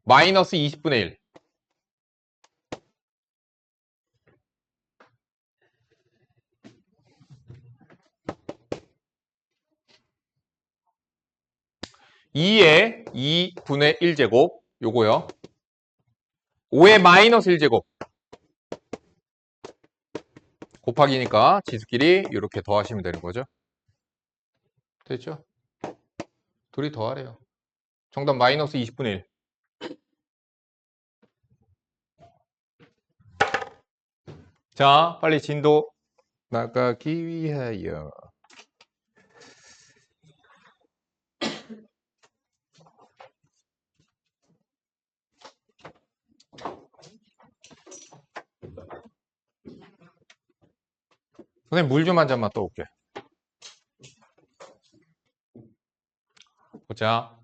마이너스 20분의 1. (2의 2분의 1제곱) 요거요. 5의 마이너스 1제곱 곱하기니까 지수끼리 이렇게 더하시면 되는 거죠. 됐죠? 둘이 더하래요. 정답 마이너스 20분의 1. 자, 빨리 진도 나가기 위하여. 선생님 물 좀 한 잔만 떠올게. 보자.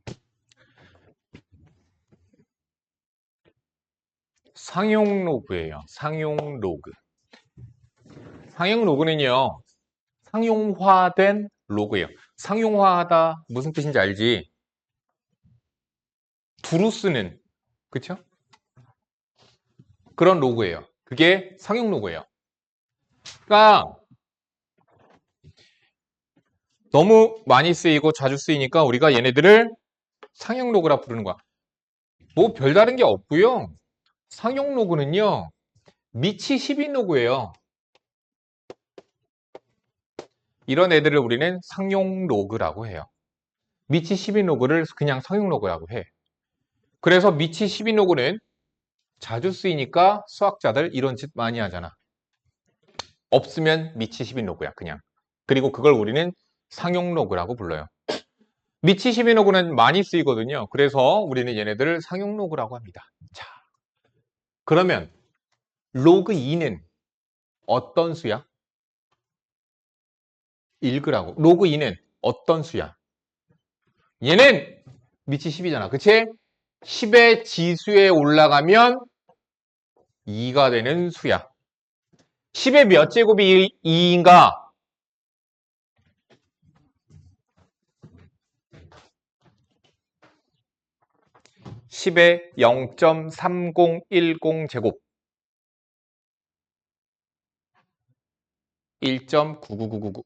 상용 로그예요. 상용 로그. 상용 로그는요. 상용화된 로그예요. 상용화하다 무슨 뜻인지 알지? 두루 쓰는 그쵸? 그런 로그예요. 그게 상용 로그예요. 그러니까 너무 많이 쓰이고 자주 쓰이니까 우리가 얘네들을 상용 로그라 부르는 거야. 뭐 별다른 게 없고요. 상용 로그는요. 미치 10인 로그예요. 이런 애들을 우리는 상용 로그라고 해요. 미치 10인 로그를 그냥 상용 로그라고 해. 그래서 미치 10인 로그는 자주 쓰이니까 수학자들 이런 짓 많이 하잖아. 없으면 미치 10인 로그야 그냥. 그리고 그걸 우리는 상용 로그라고 불러요. 미치 10인 로그는 많이 쓰이거든요. 그래서 우리는 얘네들을 상용 로그라고 합니다. 자, 그러면 로그 2는 어떤 수야? 읽으라고. 로그 2는 어떤 수야? 얘는 미치 10이잖아. 그치? 10의 지수에 올라가면 2가 되는 수야. 10의 몇 제곱이 2인가? 10의 0.3010 제곱 1.99999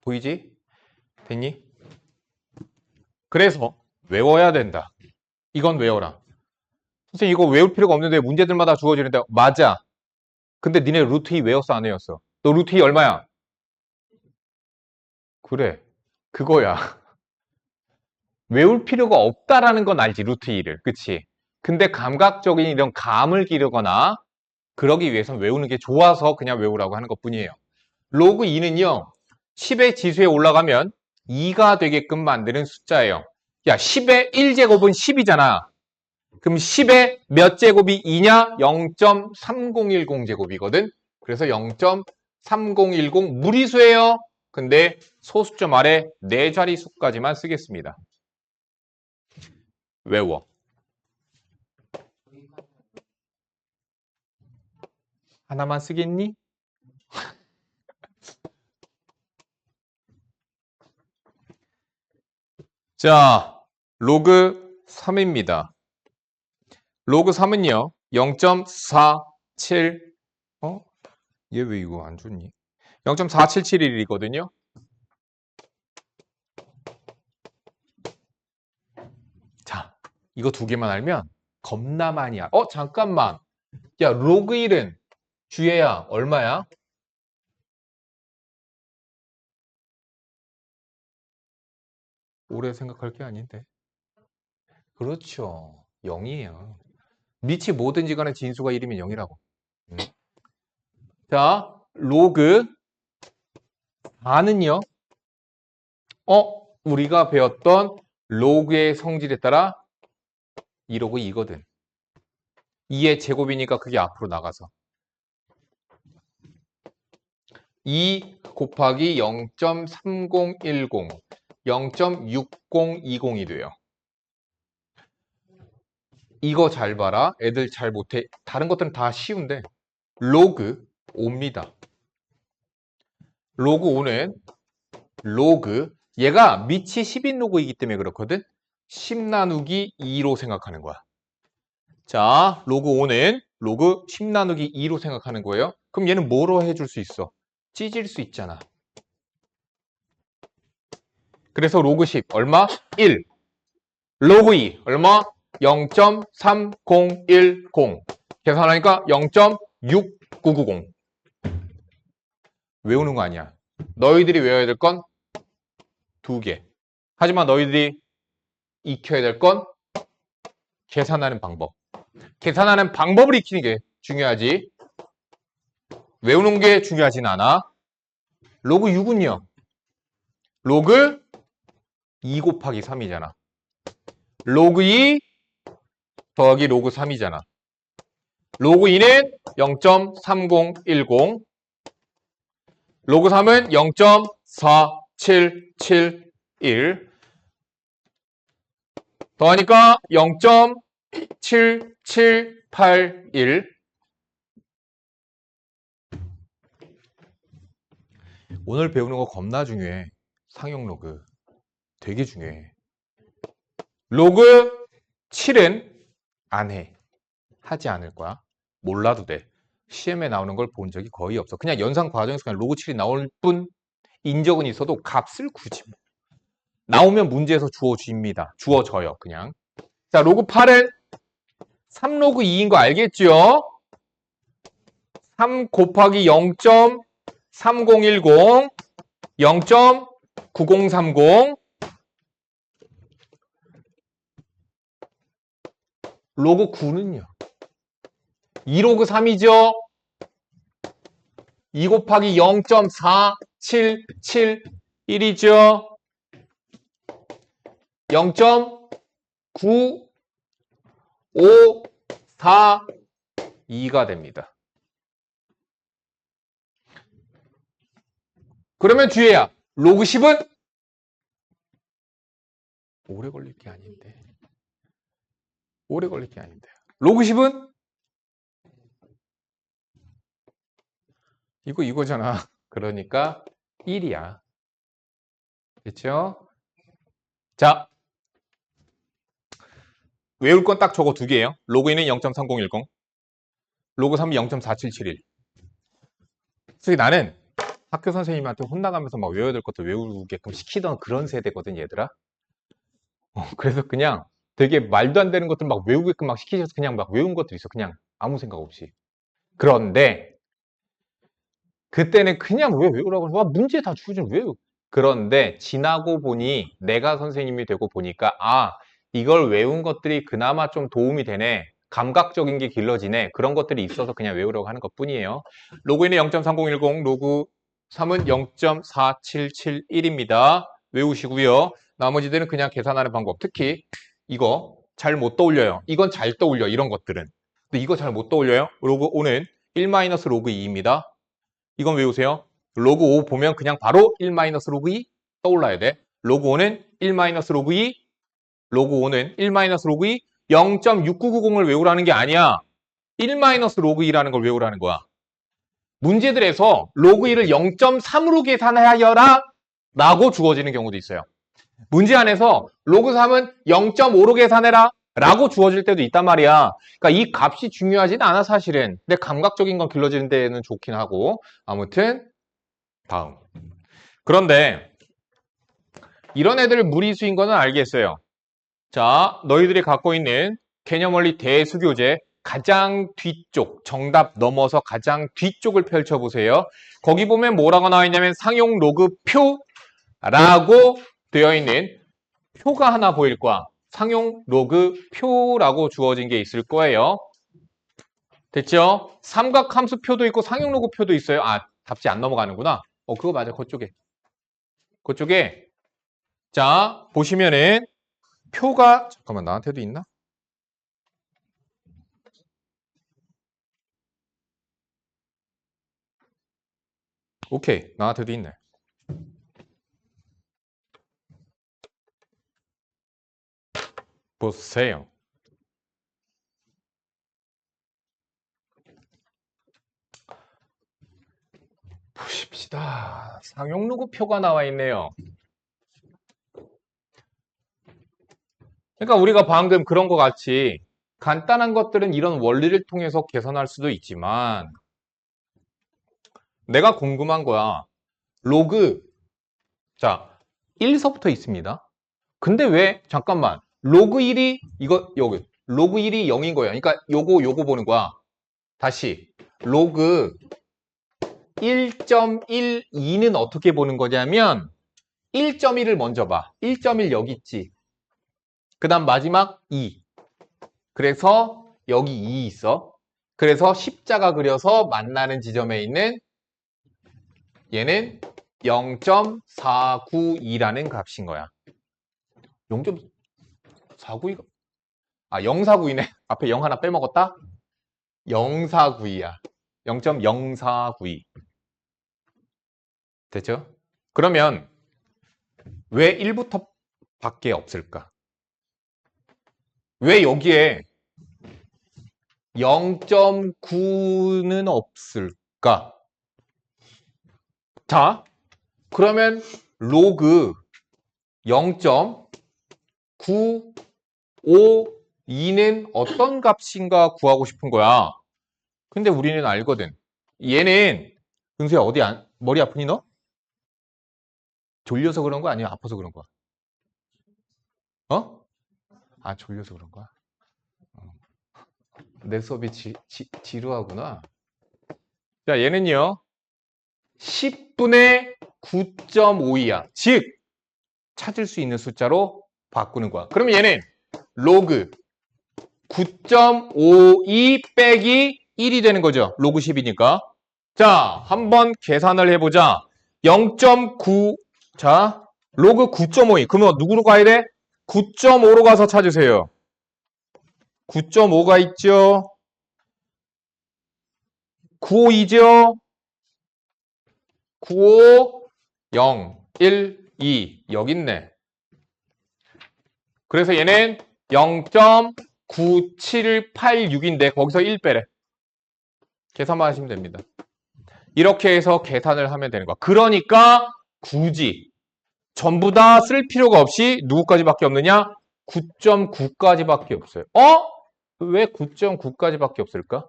보이지? 됐니? 그래서 외워야 된다. 이건 외워라. 선생님 이거 외울 필요가 없는데 문제들마다 주어지는데 맞아. 근데 니네 루트 2 외웠어 안 외웠어? 너 루트 2 얼마야? 그래 그거야. 외울 필요가 없다라는 건 알지, 루트 2를. 그치? 근데 감각적인 이런 감을 기르거나 그러기 위해선 외우는 게 좋아서 그냥 외우라고 하는 것 뿐이에요. 로그 2는요, 10의 지수에 올라가면 2가 되게끔 만드는 숫자예요. 야, 10의 1제곱은 10이잖아. 그럼 10의 몇 제곱이 2냐? 0.3010 제곱이거든. 그래서 0.3010 무리수예요. 근데 소수점 아래 4자리 수까지만 쓰겠습니다. 외워. 하나만 쓰겠니? 자, 로그 3입니다. 로그 3은요, 0.471, 얘 왜 이거 안 줬니? 0.4771이거든요. 자, 이거 두 개만 알면 겁나 많이 알아. 잠깐만. 야, 로그 1은 주혜야, 얼마야? 오래 생각할 게 아닌데. 그렇죠. 0이에요. 밑이 뭐든지 간에 진수가 1이면 0이라고. 자, 로그 4는요. 우리가 배웠던 로그의 성질에 따라 2로그 2거든. 2의 제곱이니까 그게 앞으로 나가서 2 곱하기 0.3010, 0.6020이 돼요. 이거 잘 봐라. 애들 잘 못해. 다른 것들은 다 쉬운데 로그 5입니다. 로그 5는 로그, 얘가 밑이 10인 로그이기 때문에 그렇거든. 10 나누기 2로 생각하는 거야. 자, 로그 5는 로그 10 나누기 2로 생각하는 거예요. 그럼 얘는 뭐로 해줄 수 있어? 찢을 수 있잖아. 그래서 로그 10 얼마? 1. 로그 2 얼마? 0.3010. 계산하니까 0.6990. 외우는 거 아니야. 너희들이 외워야 될 건 2개. 하지만 너희들이 익혀야 될 건 계산하는 방법. 계산하는 방법을 익히는 게 중요하지. 외우는 게 중요하진 않아. 로그 6은요. 로그 2 곱하기 3이잖아. 로그 2 더하기 로그 3이잖아. 로그 2는 0.3010. 로그 3은 0.4771. 더하니까 0.7781. 오늘 배우는 거 겁나 중요해. 상용 로그. 되게 중요해. 로그 7은 안 해. 하지 않을 거야. 몰라도 돼. 시험에 나오는 걸 본 적이 거의 없어. 그냥 연산 과정에서 그냥 로그 7이 나올 뿐 인적은 있어도 값을 굳이 나오면 문제에서 주어집니다. 주어져요. 그냥. 자, 로그 8은 3로그 2인 거 알겠죠? 3 곱하기 0.3010, 0.9030. 로그 9는요. 2로그 3이죠? 2 곱하기 0.4771이죠? 0.9542가 됩니다. 그러면 뒤에야 로그 10은 오래 걸릴 게 아닌데. 오래 걸릴 게 아닌데. 로그 10은 이거잖아. 그러니까 1이야. 그렇죠? 자, 외울 건 딱 저거 두 개예요. 로그 2는 0.3010, 로그 3은 0.4771. 솔직히 나는 학교 선생님한테 혼나가면서 막 외워야 될 것도 외우게끔 시키던 그런 세대거든, 얘들아. 그래서 그냥 되게 말도 안 되는 것들 막 외우게끔 막 시키셔서 그냥 막 외운 것도 있어. 그냥 아무 생각 없이. 그런데 그때는 그냥 왜 외우라고 와 문제 다 주어지면 외우. 그런데 지나고 보니 내가 선생님이 되고 보니까 이걸 외운 것들이 그나마 좀 도움이 되네. 감각적인 게 길러지네. 그런 것들이 있어서 그냥 외우려고 하는 것뿐이에요. 로그 1은 0.3010, 로그 3은 0.4771입니다. 외우시고요. 나머지들은 그냥 계산하는 방법. 특히 이거 잘 못 떠올려요. 이건 잘 떠올려, 이런 것들은. 근데 이거 잘 못 떠올려요. 로그 5는 1-로그 2입니다. 이건 외우세요. 로그 5 보면 그냥 바로 1-로그 2 떠올라야 돼. 로그 5는 1-로그 2, 로그 5는 1-로그 2, 0.6990을 외우라는 게 아니야. 1-로그 2라는 걸 외우라는 거야. 문제들에서 로그 2를 0.3으로 계산하여라 라고 주어지는 경우도 있어요. 문제 안에서 로그 3은 0.5로 계산해라 라고 주어질 때도 있단 말이야. 그러니까 이 값이 중요하진 않아 사실은. 근데 감각적인 건 길러지는 데는 좋긴 하고. 아무튼 다음. 그런데 이런 애들 무리수인 거는 알겠어요. 자, 너희들이 갖고 있는 개념원리 대수교재 가장 뒤쪽, 정답 넘어서 가장 뒤쪽을 펼쳐보세요. 거기 보면 뭐라고 나와 있냐면 상용 로그 표라고 되어 있는 표가 하나 보일 거야. 상용 로그 표라고 주어진 게 있을 거예요. 됐죠? 삼각함수 표도 있고 상용 로그 표도 있어요. 답지 안 넘어가는구나. 그거 맞아. 그쪽에. 그쪽에. 자, 보시면은 표가 잠깐만 나한테도 있나? 오케이. 나한테도 있네. 보세요. 보십시다. 상용 로그 표가 나와 있네요. 그러니까 우리가 방금 그런 것 같이 간단한 것들은 이런 원리를 통해서 계산할 수도 있지만 내가 궁금한 거야. 로그 자 1서부터 있습니다. 근데 왜 잠깐만 로그 1이 이거 여기 로그 1이 0인 거야. 그러니까 요거 보는 거야. 다시 로그 1.12는 어떻게 보는 거냐면 1.1을 먼저 봐. 1.1 여기 있지. 그 다음 마지막 2. 그래서 여기 2 있어. 그래서 십자가 그려서 만나는 지점에 있는 얘는 0.492라는 값인 거야. 0.492가 0.492네. 앞에 0 하나 빼먹었다. 0.492야. 0.0492. 됐죠? 그러면 왜 1부터 밖에 없을까? 왜 여기에 0.9는 없을까? 자, 그러면 로그 0.952는 어떤 값인가 구하고 싶은 거야. 근데 우리는 알거든. 얘는 은수야 머리 아프니 너? 졸려서 그런 거 아니야? 아파서 그런 거야? 졸려서 그런 거야? 내 수업이 지루하구나. 자, 얘는요. 10분의 9.52야. 즉, 찾을 수 있는 숫자로 바꾸는 거야. 그러면 얘는 로그 9.52 빼기 1이 되는 거죠. 로그 10이니까. 자, 한번 계산을 해보자. 0.9, 자, 로그 9.52. 그러면 누구로 가야 돼? 9.5로 가서 찾으세요. 9.5가 있죠. 952죠. 95, 0, 1, 2. 여기 있네. 그래서 얘는 0.9786인데 거기서 1 빼래. 계산만 하시면 됩니다. 이렇게 해서 계산을 하면 되는 거야. 그러니까 굳이 전부 다 쓸 필요가 없이 누구까지밖에 없느냐? 9.9까지밖에 없어요. 왜 9.9까지밖에 없을까?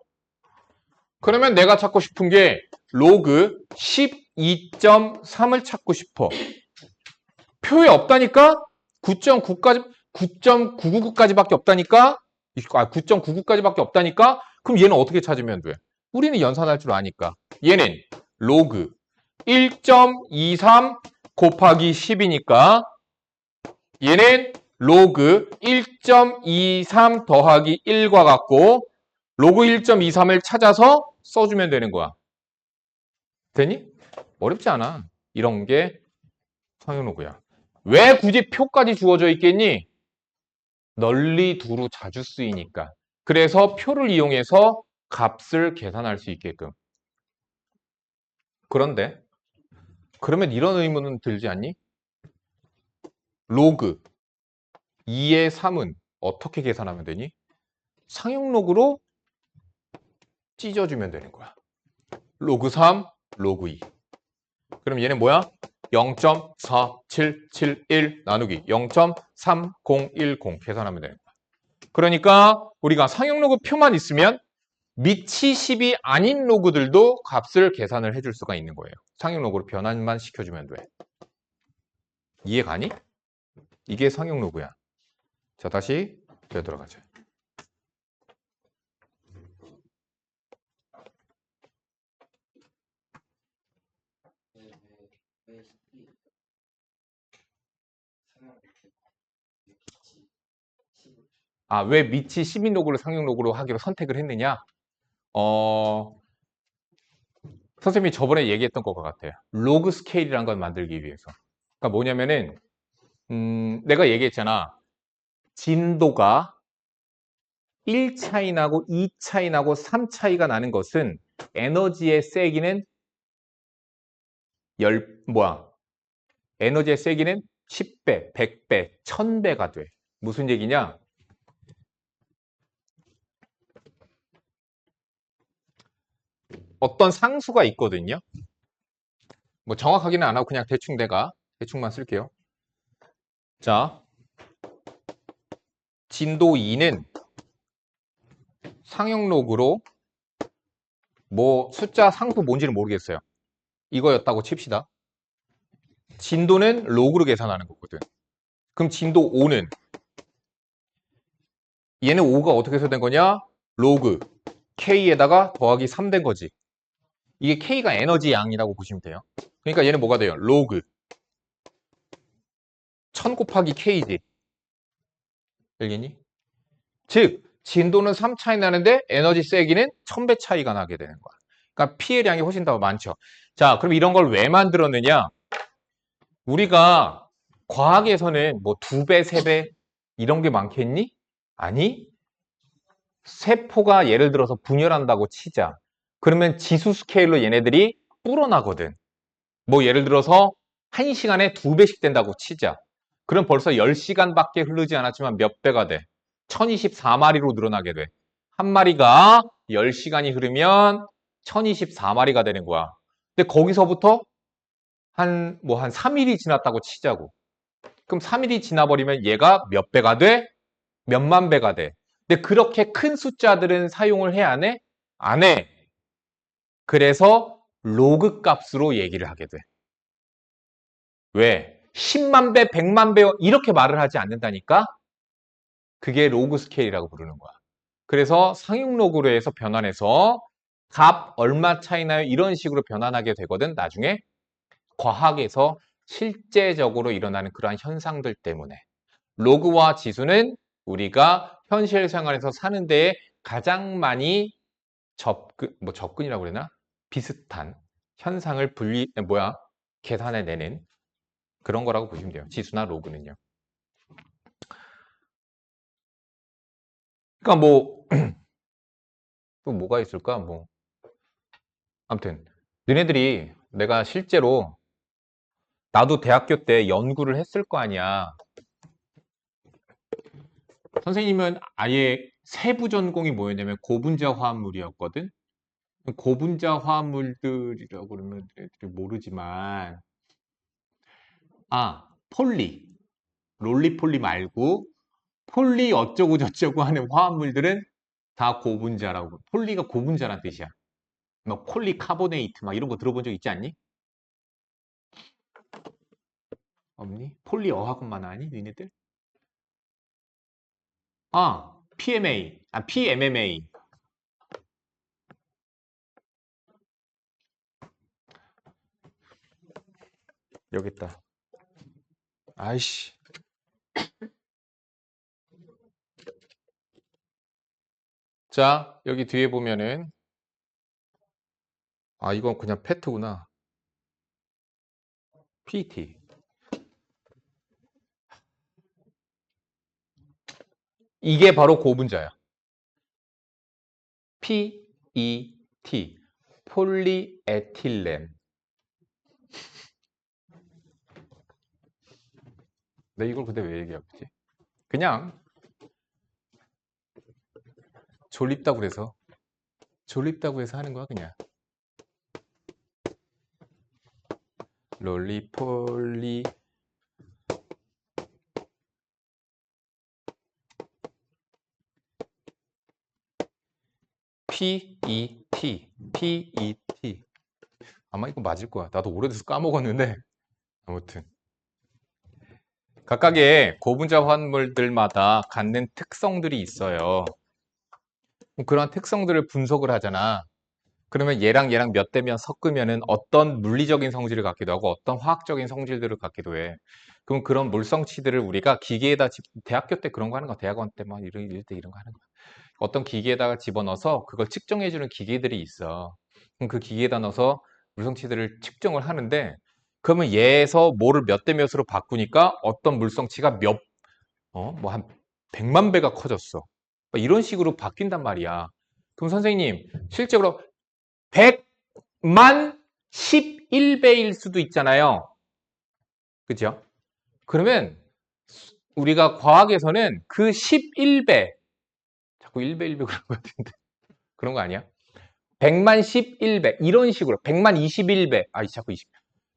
그러면 내가 찾고 싶은 게 로그 12.3을 찾고 싶어. 표에 없다니까? 9.999까지밖에 없다니까? 9.99까지밖에 없다니까? 그럼 얘는 어떻게 찾으면 돼? 우리는 연산할 줄 아니까. 얘는 로그 1.23 곱하기 10이니까 얘는 로그 1.23 더하기 1과 같고 로그 1.23을 찾아서 써주면 되는 거야. 되니? 어렵지 않아. 이런 게 상용로그야. 왜 굳이 표까지 주어져 있겠니? 널리 두루 자주 쓰이니까. 그래서 표를 이용해서 값을 계산할 수 있게끔. 그런데 그러면 이런 의문은 들지 않니? 로그 2의 3은 어떻게 계산하면 되니? 상용로그로 찢어주면 되는 거야. 로그 3, 로그 2. 그럼 얘는 뭐야? 0.4771 나누기 0.3010 계산하면 되는 거야. 그러니까 우리가 상용로그 표만 있으면 밑이 10이 아닌 로그들도 값을 계산을 해줄 수가 있는 거예요. 상용로그로 변환만 시켜주면 돼. 이해가니? 이게 상용로그야. 자, 다시 되돌아가자. 아, 왜 밑이 10인 로그를 상용로그로 하기로 선택을 했느냐? 선생님이 저번에 얘기했던 것과 같아요. 로그 스케일이라는 걸 만들기 위해서. 그러니까 뭐냐면은 내가 얘기했잖아. 진도가 1 차이 나고 2 차이 나고 3 차이가 나는 것은 에너지의 세기는 에너지의 세기는 10배, 100배, 1000배가 돼. 무슨 얘기냐? 어떤 상수가 있거든요. 뭐 정확하게는 안 하고 그냥 대충만 쓸게요. 자, 진도 2는 상용로그로 뭐 숫자 상수 뭔지는 모르겠어요. 이거였다고 칩시다. 진도는 로그로 계산하는 거거든. 그럼 진도 5는 얘는 5가 어떻게 해서 된 거냐? 로그 K에다가 더하기 3 된 거지. 이게 K가 에너지 양이라고 보시면 돼요. 그러니까 얘는 뭐가 돼요? 로그 1000 곱하기 K지. 알겠니? 즉 진도는 3 차이 나는데 에너지 세기는 1000배 차이가 나게 되는 거야. 그러니까 피해량이 훨씬 더 많죠. 자, 그럼 이런 걸 왜 만들었느냐? 우리가 과학에서는 뭐 2배, 3배 이런 게 많겠니? 아니, 세포가 예를 들어서 분열한다고 치자. 그러면 지수 스케일로 얘네들이 불어나거든. 뭐 예를 들어서 1시간에 2배씩 된다고 치자. 그럼 벌써 10시간밖에 흐르지 않았지만 몇 배가 돼? 1024마리로 늘어나게 돼. 한 마리가 10시간이 흐르면 1024마리가 되는 거야. 근데 거기서부터 한 3일이 지났다고 치자고. 그럼 3일이 지나버리면 얘가 몇 배가 돼? 몇만 배가 돼. 근데 그렇게 큰 숫자들은 사용을 해, 안 해? 안 해. 그래서 로그 값으로 얘기를 하게 돼. 왜? 10만 배, 100만 배 이렇게 말을 하지 않는다니까? 그게 로그 스케일이라고 부르는 거야. 그래서 상용 로그로 해서 변환해서 값 얼마 차이 나요? 이런 식으로 변환하게 되거든. 나중에 과학에서 실제적으로 일어나는 그러한 현상들 때문에. 로그와 지수는 우리가 현실 생활에서 사는 데에 가장 많이 접근이라고 그러나? 비슷한 현상을 계산해내는 그런 거라고 보시면 돼요. 지수나 로그는요. 그러니까 또 뭐가 있을까? 아무튼, 너네들이 내가 실제로 나도 대학교 때 연구를 했을 거 아니야. 선생님은 아예 세부 전공이 뭐였냐면 고분자 화합물이었거든. 고분자 화합물들이라고 그러면 애들이 모르지만 폴리, 롤리폴리 말고 폴리 어쩌고 저쩌고 하는 화합물들은 다 고분자라고. 폴리가 고분자란 뜻이야. 뭐 콜리 카보네이트 막 이런 거 들어본 적 있지 않니? 없니? 폴리 어학원만 아니? 니네들? PMMA. 여기 있다. 아이씨. 자, 여기 뒤에 보면은, 아, 이건 그냥 패트구나. PT. 이게 바로 고분자야. PET. 폴리에틸렌. 내 이걸 근데 왜 얘기하지? 그냥 졸립다고 해서 하는 거야, 그냥. 롤리폴리. PET. 아마 이거 맞을 거야. 나도 오래돼서 까먹었는데. 아무튼. 각각의 고분자 화합물들마다 갖는 특성들이 있어요. 그런 특성들을 분석을 하잖아. 그러면 얘랑 몇 대면 섞으면은 어떤 물리적인 성질을 갖기도 하고 어떤 화학적인 성질들을 갖기도 해. 그럼 그런 물성치들을 우리가 기계에다 대학교 때 그런 거 하는 거, 대학원 때 막 이럴 때 이런 거 하는 거. 어떤 기계에다가 집어넣어서 그걸 측정해주는 기계들이 있어. 그럼 그 기계에다 넣어서 물성치들을 측정을 하는데 그러면 얘에서 뭐를 몇 대 몇으로 바꾸니까 어떤 물성치가 뭐 한 100만 배가 커졌어. 이런 식으로 바뀐단 말이야. 그럼 선생님, 실제로 100만 11배일 수도 있잖아요. 그죠? 그러면 우리가 과학에서는 그 11배, 자꾸 1배, 1배 그런 것 같은데. 그런 거 아니야? 100만 11배, 이런 식으로, 100만 21배, 자꾸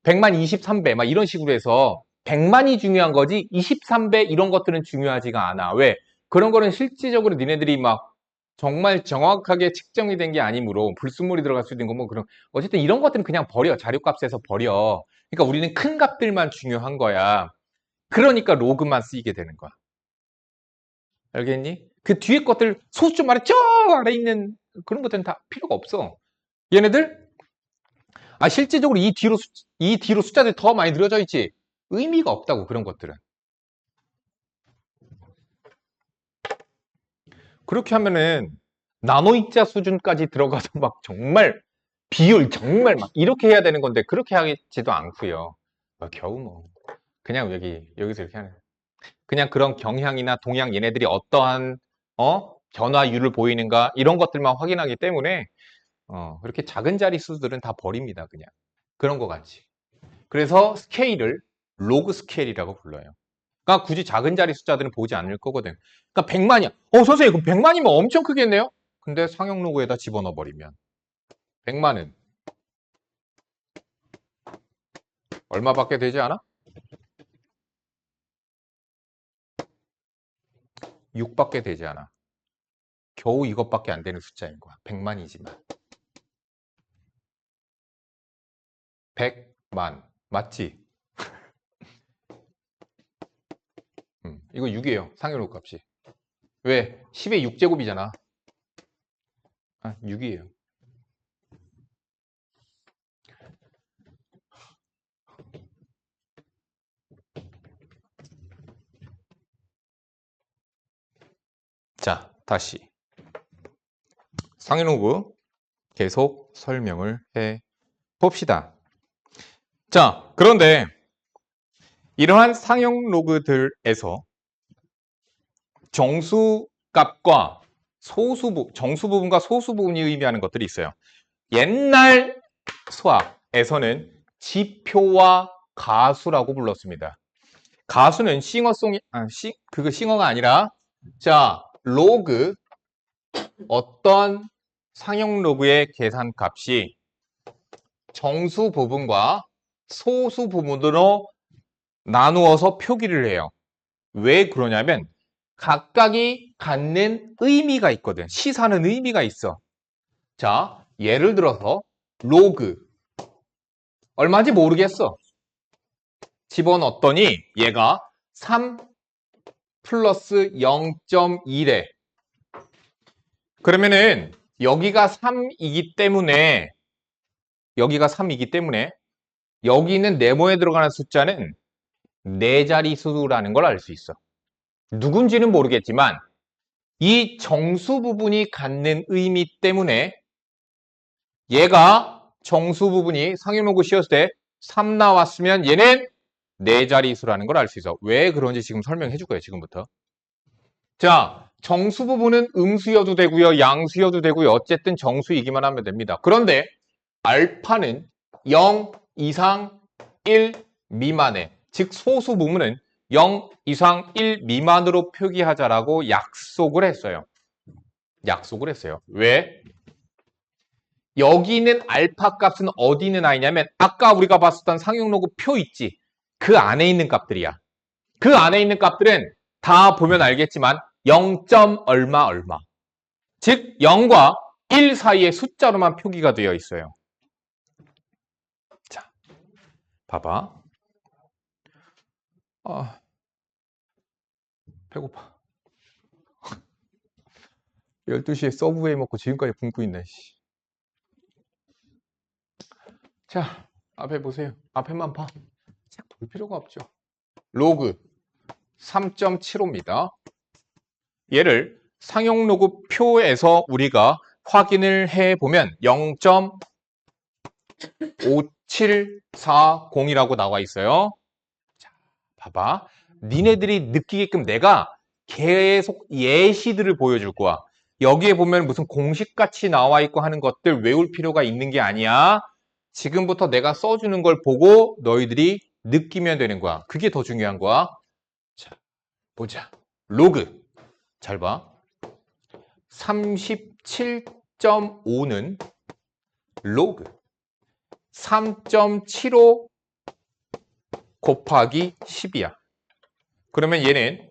100만 23배, 막 이런 식으로 해서 100만이 중요한 거지 23배 이런 것들은 중요하지가 않아. 왜? 그런 거는 실질적으로 니네들이 막 정말 정확하게 측정이 된 게 아니므로 불순물이 들어갈 수 있는 거 뭐 그런 어쨌든 이런 것들은 그냥 버려. 자료값에서 버려. 그러니까 우리는 큰 값들만 중요한 거야. 그러니까 로그만 쓰이게 되는 거야. 알겠니? 그 뒤에 것들 소수점 아래 저 아래 있는 그런 것들은 다 필요가 없어. 얘네들 실질적으로 이 뒤로 숫자들이 더 많이 늘어져 있지. 의미가 없다고 그런 것들은. 그렇게 하면은 나노입자 수준까지 들어가서 막 정말 비율 정말 막 이렇게 해야 되는 건데 그렇게 하지도 않고요. 겨우 뭐 그냥 여기서 이렇게 하는. 그냥 그런 경향이나 동향 얘네들이 어떠한 변화율을 보이는가 이런 것들만 확인하기 때문에 그렇게 작은 자릿수들은 다 버립니다. 그냥 그런 거 같이. 그래서 스케일을 로그 스케일이라고 불러요. 그러니까 굳이 작은 자리 숫자들은 보지 않을 거거든. 그러니까 100만이야. 선생님, 그럼 100만이면 엄청 크겠네요? 근데 상용 로그에다 집어넣어 버리면 100만은 얼마밖에 되지 않아? 6밖에 되지 않아. 겨우 이것밖에 안 되는 숫자인 거야. 100만이지만. 100만. 맞지? 이거 6이에요. 상용 로그 값이. 왜? 10의 6제곱이잖아. 6이에요. 자, 다시. 상용 로그 계속 설명을 해 봅시다. 자, 그런데 이러한 상용 로그들에서 정수값과 정수 부분과 소수 부분이 의미하는 것들이 있어요. 옛날 수학에서는 지표와 가수라고 불렀습니다. 가수는 그거 싱어가 아니라, 자, 로그, 어떤 상용 로그의 계산 값이 정수 부분과 소수 부분으로 나누어서 표기를 해요. 왜 그러냐면 각각이 갖는 의미가 있거든. 시사는 의미가 있어. 자, 예를 들어서 로그 얼마인지 모르겠어. 집어넣었더니 얘가 3 플러스 0.1에 그러면은 여기가 3이기 때문에 여기 있는 네모에 들어가는 숫자는 네 자릿수라는 걸 알 수 있어. 누군지는 모르겠지만 이 정수 부분이 갖는 의미 때문에 얘가 정수 부분이 상용로그 씌웠을 때 3 나왔으면 얘는 네 자릿수라는 걸 알 수 있어. 왜 그런지 지금 설명해 줄 거예요, 지금부터. 자, 정수 부분은 음수여도 되고요, 양수여도 되고요. 어쨌든 정수이기만 하면 됩니다. 그런데 알파는 0 이상 1 미만의, 즉 소수 부분은 0 이상 1 미만으로 표기하자라고 약속을 했어요. 약속을 했어요. 왜? 여기 있는 알파 값은 어디 있는 아이냐면 아까 우리가 봤었던 상용로그 표 있지? 그 안에 있는 값들이야. 그 안에 있는 값들은 다 보면 알겠지만 0. 얼마 얼마. 즉 0과 1 사이의 숫자로만 표기가 되어 있어요. 자, 봐봐. 배고파. 12시에 서브웨이 먹고 지금까지 굶고 있네. 자, 앞에 보세요. 앞에만 봐. 책 볼 필요가 없죠. 로그 3.75입니다. 얘를 상용로그 표에서 우리가 확인을 해보면 0.5740이라고 나와 있어요. 자, 봐봐. 니네들이 느끼게끔 내가 계속 예시들을 보여줄 거야. 여기에 보면 무슨 공식같이 나와 있고 하는 것들 외울 필요가 있는 게 아니야. 지금부터 내가 써주는 걸 보고 너희들이 느끼면 되는 거야. 그게 더 중요한 거야. 자, 보자. 로그. 잘 봐. 37.5는 로그 3.75 곱하기 10이야. 그러면 얘는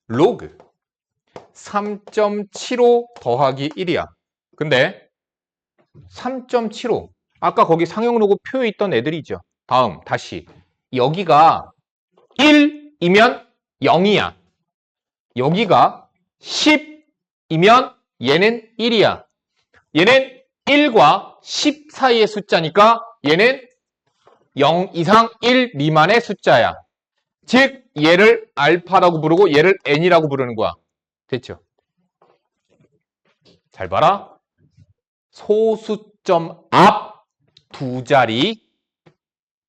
로그 3.75 더하기 1이야. 근데 3.75 아까 거기 상용로그 표에 있던 애들이죠. 다음 다시 여기가 1이면 0이야. 여기가 10이면 얘는 1이야. 얘는 1과 10 사이의 숫자니까 얘는 0 이상 1 미만의 숫자야. 즉 얘를 알파라고 부르고 얘를 n이라고 부르는 거야. 됐죠? 잘 봐라. 소수점 앞 두 자리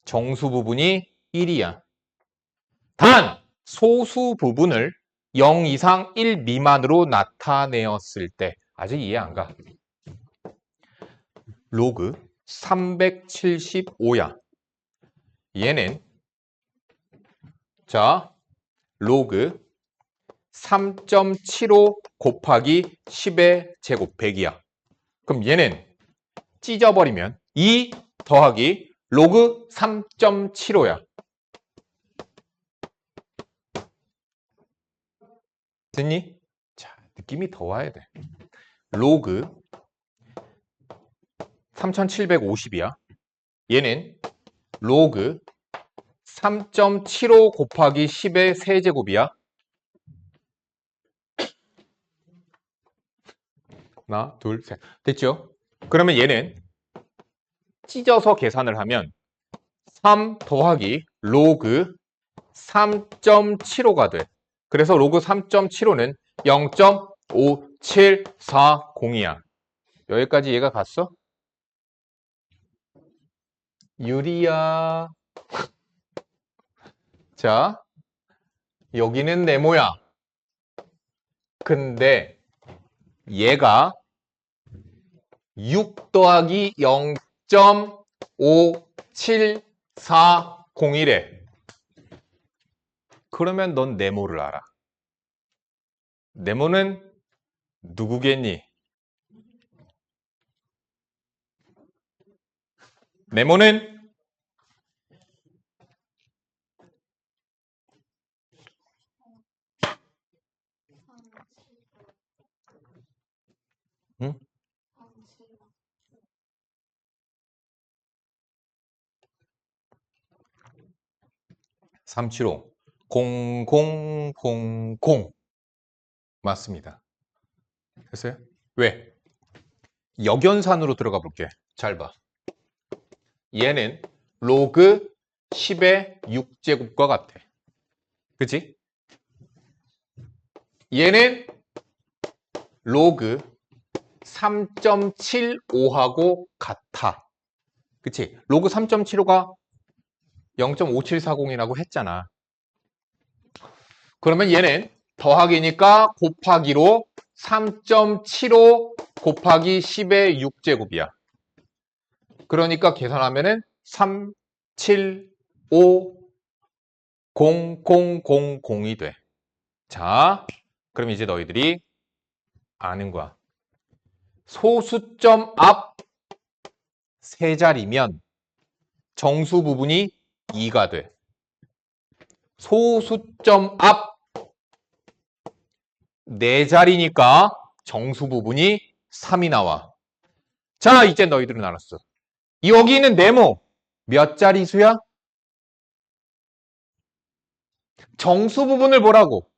정수 부분이 1이야. 단 소수 부분을 0 이상 1 미만으로 나타내었을 때 아직 이해 안 가. 로그 375야. 얘는 자 로그 3.75 곱하기 10의 제곱 100이야. 그럼 얘는 찢어버리면 2 더하기 로그 3.75야. 됐니? 자, 느낌이 더 와야 돼. 로그 3750이야. 얘는 로그 3.75 곱하기 10의 세제곱이야. 하나, 둘, 셋. 됐죠? 그러면 얘는 찢어서 계산을 하면 3 더하기 로그 3.75가 돼. 그래서 로그 3.75는 0.5740이야. 여기까지 얘가 갔어? 유리야. 자, 여기는 네모야. 근데 얘가 6 더하기 0.5740이래. 그러면 넌 네모를 알아. 네모는 누구겠니? 네모는 응? 375 0000 맞습니다. 됐어요? 왜? 역연산으로 들어가 볼게. 잘 봐. 얘는 로그 10의 6제곱과 같아. 그치? 얘는 로그 3.75하고 같아. 그치? 로그 3.75가 0.5740이라고 했잖아. 그러면 얘는 더하기니까 곱하기로 3.75 곱하기 10의 6제곱이야. 그러니까 계산하면은 3, 7, 5, 0, 0, 0, 0이 돼. 자, 그럼 이제 너희들이 아는 거야. 소수점 앞 세 자리면 정수 부분이 2가 돼. 소수점 앞 네 자리니까 정수 부분이 3이 나와. 자, 이제 너희들은 알았어. 여기 있는 네모 몇 자리수야? 정수 부분을 보라고.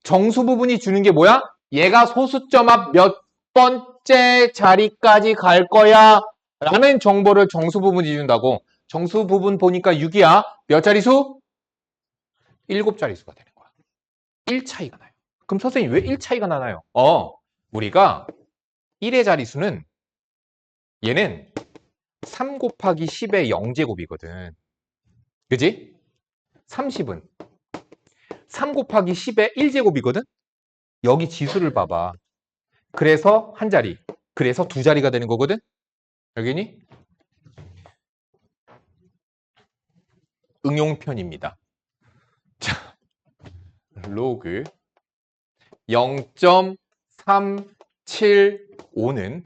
정수 부분이 주는 게 뭐야? 얘가 소수점 앞 몇 번째 자리까지 갈 거야 라는 정보를 정수 부분이 준다고. 정수 부분 보니까 6이야. 몇 자리수? 7자리수가 되는 거야. 1 차이가 나요. 그럼 선생님 왜 1 차이가 나나요? 우리가 1의 자리수는 얘는 3 곱하기 10의 0제곱이거든. 그지? 30은 3 곱하기 10의 1제곱이거든? 여기 지수를 봐봐. 그래서 한 자리, 그래서 두 자리가 되는 거거든? 여기니? 응용편입니다. 자, 로그 0.375는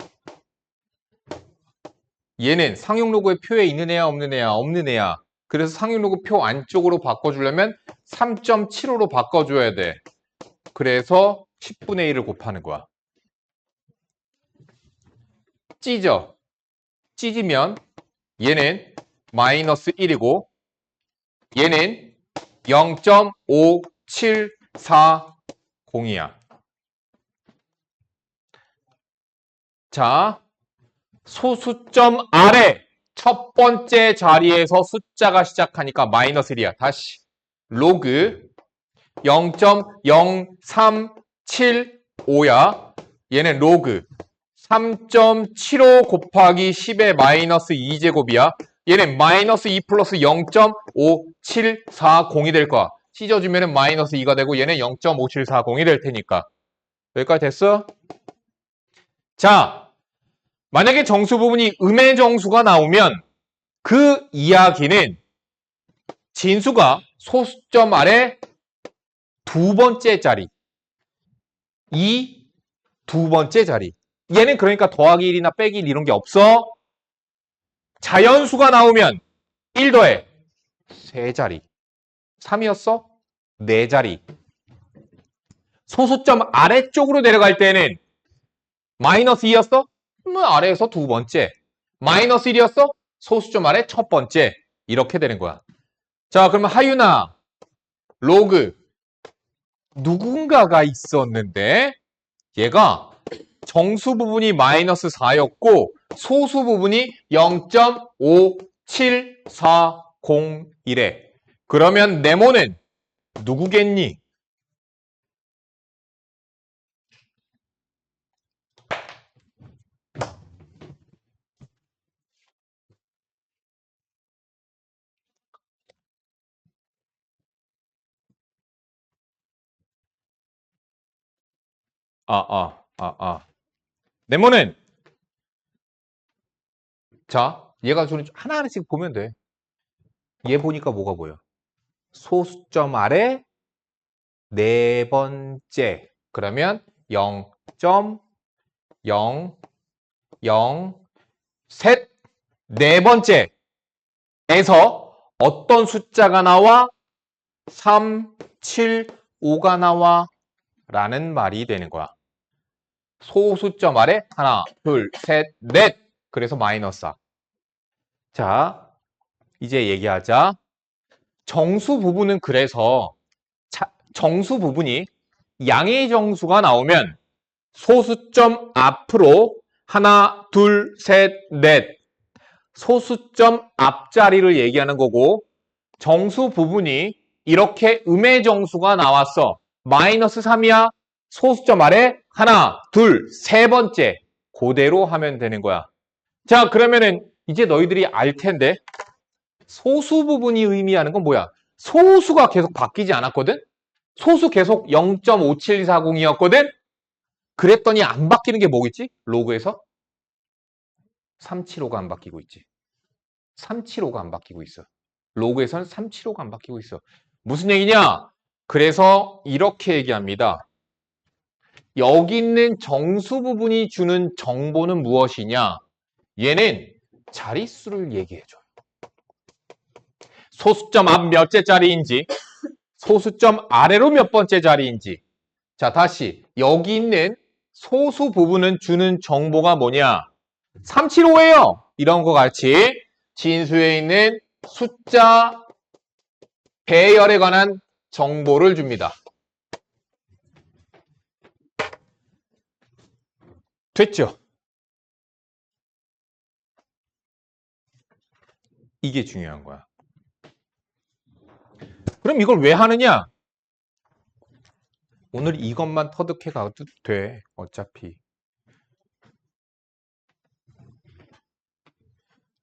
얘는 상용 로그의 표에 있는 애야, 없는 애야, 없는 애야. 그래서 상용 로그 표 안쪽으로 바꿔주려면 3.75로 바꿔줘야 돼. 그래서 10분의 1을 곱하는 거야. 찢으면 얘는 마이너스 1이고 얘는 0.5740이야. 자, 소수점 아래 첫 번째 자리에서 숫자가 시작하니까 마이너스 1이야. 다시 로그 0.0375야. 얘는 로그 3.75 곱하기 10의 마이너스 2제곱이야. 얘는 마이너스 2 플러스 0.5740이 될 거야. 찢어주면 마이너스 2가 되고 얘는 0.5740이 될 테니까. 여기까지 됐어? 자, 만약에 정수 부분이 음의 정수가 나오면 그 이야기는 진수가 소수점 아래 두 번째 자리, 이 두 번째 자리. 얘는 그러니까 더하기 1이나 빼기 1 이런 게 없어. 자연수가 나오면 1 더해 세 자리. 3이었어? 네 자리. 소수점 아래쪽으로 내려갈 때는 마이너스 2였어? 아래에서 두 번째. 마이너스 1이었어? 소수점 아래 첫 번째. 이렇게 되는 거야. 자, 그러면 하윤아, 로그 누군가가 있었는데 얘가 정수 부분이 마이너스 4였고 소수 부분이 0.5740이래. 그러면 네모는 누구겠니? 네모는 자, 얘가 주는 하나하나씩 보면 돼. 얘 보니까 뭐가 보여? 소수점 아래 네 번째. 그러면 0.003 네 번째에서 어떤 숫자가 나와? 3, 7, 5가 나와 라는 말이 되는 거야. 소수점 아래 하나, 둘, 셋, 넷. 그래서 마이너스 4. 자, 이제 얘기하자. 정수 부분은 그래서 정수 부분이 양의 정수가 나오면 소수점 앞으로 하나, 둘, 셋, 넷. 소수점 앞자리를 얘기하는 거고 정수 부분이 이렇게 음의 정수가 나왔어. 마이너스 3이야. 소수점 아래 하나, 둘, 세 번째. 그대로 하면 되는 거야. 자, 그러면은 이제 너희들이 알 텐데 소수 부분이 의미하는 건 뭐야? 소수가 계속 바뀌지 않았거든? 소수 계속 0.57240이었거든? 그랬더니 안 바뀌는 게 뭐겠지? 로그에서? 375가 안 바뀌고 있지. 375가 안 바뀌고 있어. 로그에서는 375가 안 바뀌고 있어. 무슨 얘기냐? 그래서 이렇게 얘기합니다. 여기 있는 정수 부분이 주는 정보는 무엇이냐? 얘는 자릿수를 얘기해줘요. 소수점 앞 몇째 자리인지, 소수점 아래로 몇 번째 자리인지. 자, 다시 여기 있는 소수 부분은 주는 정보가 뭐냐? 375예요. 이런 거 같이 진수에 있는 숫자 배열에 관한 정보를 줍니다. 됐죠? 이게 중요한 거야. 그럼 이걸 왜 하느냐? 오늘 이것만 터득해 가도 돼. 어차피.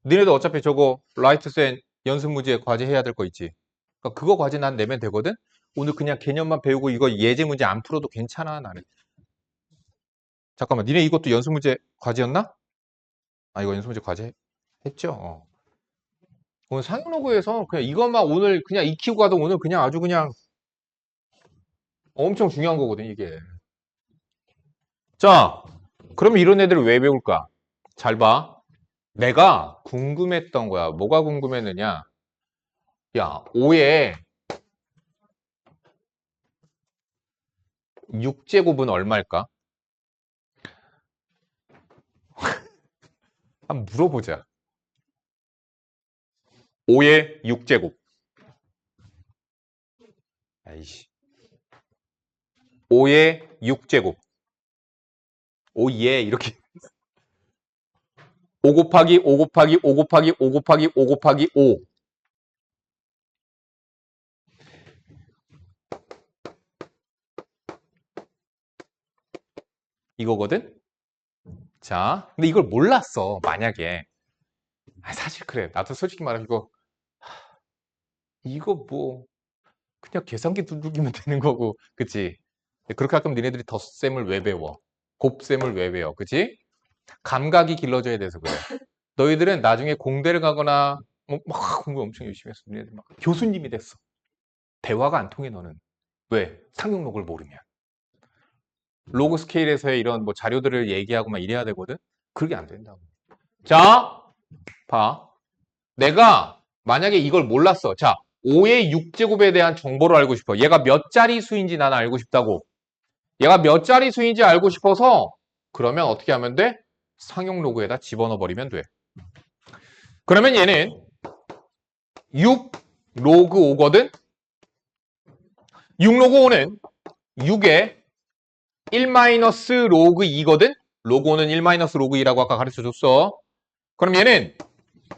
너네도 어차피 저거 라이트센 연습 문제 과제 해야 될 거 있지. 그러니까 그거 과제 난 내면 되거든. 오늘 그냥 개념만 배우고 이거 예제 문제 안 풀어도 괜찮아 나는. 잠깐만, 니네 이것도 연습 문제 과제였나? 아, 이거 연습 문제 과제 했죠? 오늘 상용로그에서 그냥 이것만 오늘 그냥 익히고 가도 오늘 그냥 아주 그냥 엄청 중요한 거거든 이게. 자, 그럼 이런 애들을 왜 배울까? 잘 봐. 내가 궁금했던 거야. 뭐가 궁금했느냐? 야, 5에 6제곱은 얼마일까? 한번 물어보자. 5의 6제곱. 아이씨. 5의 6제곱. 5예 이렇게 5 곱하기 5 곱하기 5 곱하기 5 곱하기 5 곱하기 5. 이거거든? 자, 근데 이걸 몰랐어, 만약에. 사실 그래. 나도 솔직히 말하면 이거 뭐, 그냥 계산기 두들기면 되는 거고, 그치? 그렇게 할 거면 니네들이 덧셈을 왜 배워? 곱셈을 왜 배워? 그치? 감각이 길러져야 돼서 그래. 너희들은 나중에 공대를 가거나, 막 공부 엄청 열심히 했어. 니네들 막 교수님이 됐어. 대화가 안 통해, 너는. 왜? 상용록을 모르면. 로그 스케일에서의 이런 뭐 자료들을 얘기하고 막 이래야 되거든? 그게 안 된다고. 자, 봐. 내가 만약에 이걸 몰랐어. 자, 5의 6제곱에 대한 정보를 알고 싶어. 얘가 몇 자리 수인지 나는 알고 싶다고. 얘가 몇 자리 수인지 알고 싶어서 그러면 어떻게 하면 돼? 상용 로그에다 집어넣어 버리면 돼. 그러면 얘는 6 로그 5거든? 6 로그 5는 6에 1 마이너스 로그 2거든? 로그 5는 1 마이너스 로그 2라고 아까 가르쳐 줬어. 그럼 얘는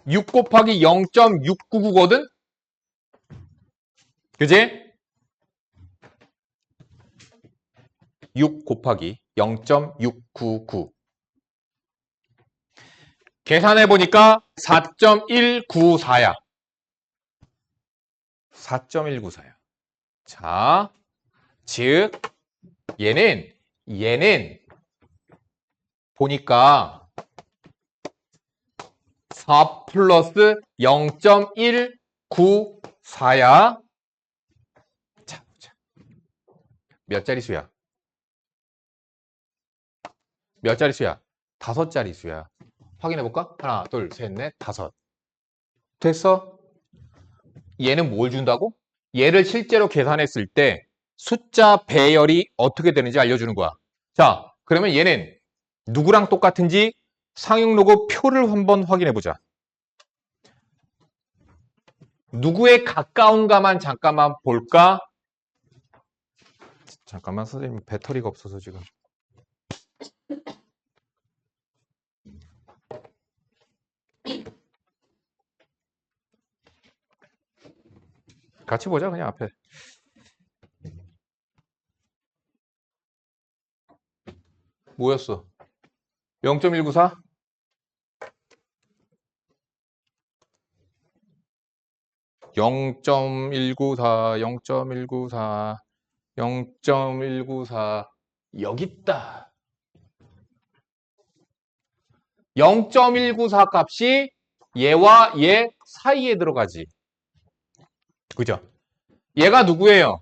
6 곱하기 0.699거든? 그지? 6 곱하기 0.699. 계산해 보니까 4.194야. 4.194야. 자, 즉 얘는 보니까 4 플러스 0.194야. 자, 몇 자릿수야? 몇 자릿수야? 5자릿수야. 확인해볼까? 하나, 둘, 셋, 넷, 5. 됐어? 얘는 뭘 준다고? 얘를 실제로 계산했을 때 숫자 배열이 어떻게 되는지 알려주는 거야. 자, 그러면 얘는 누구랑 똑같은지 상용 로그 표를 한번 확인해보자. 누구에 가까운가만 잠깐만 볼까? 잠깐만, 선생님 배터리가 없어서 지금. 같이 보자, 그냥 앞에. 뭐였어? 0.194? 0.194, 0.194, 0.194. 여기 있다. 0.194 값이 얘와 얘 사이에 들어가지. 그죠? 얘가 누구예요?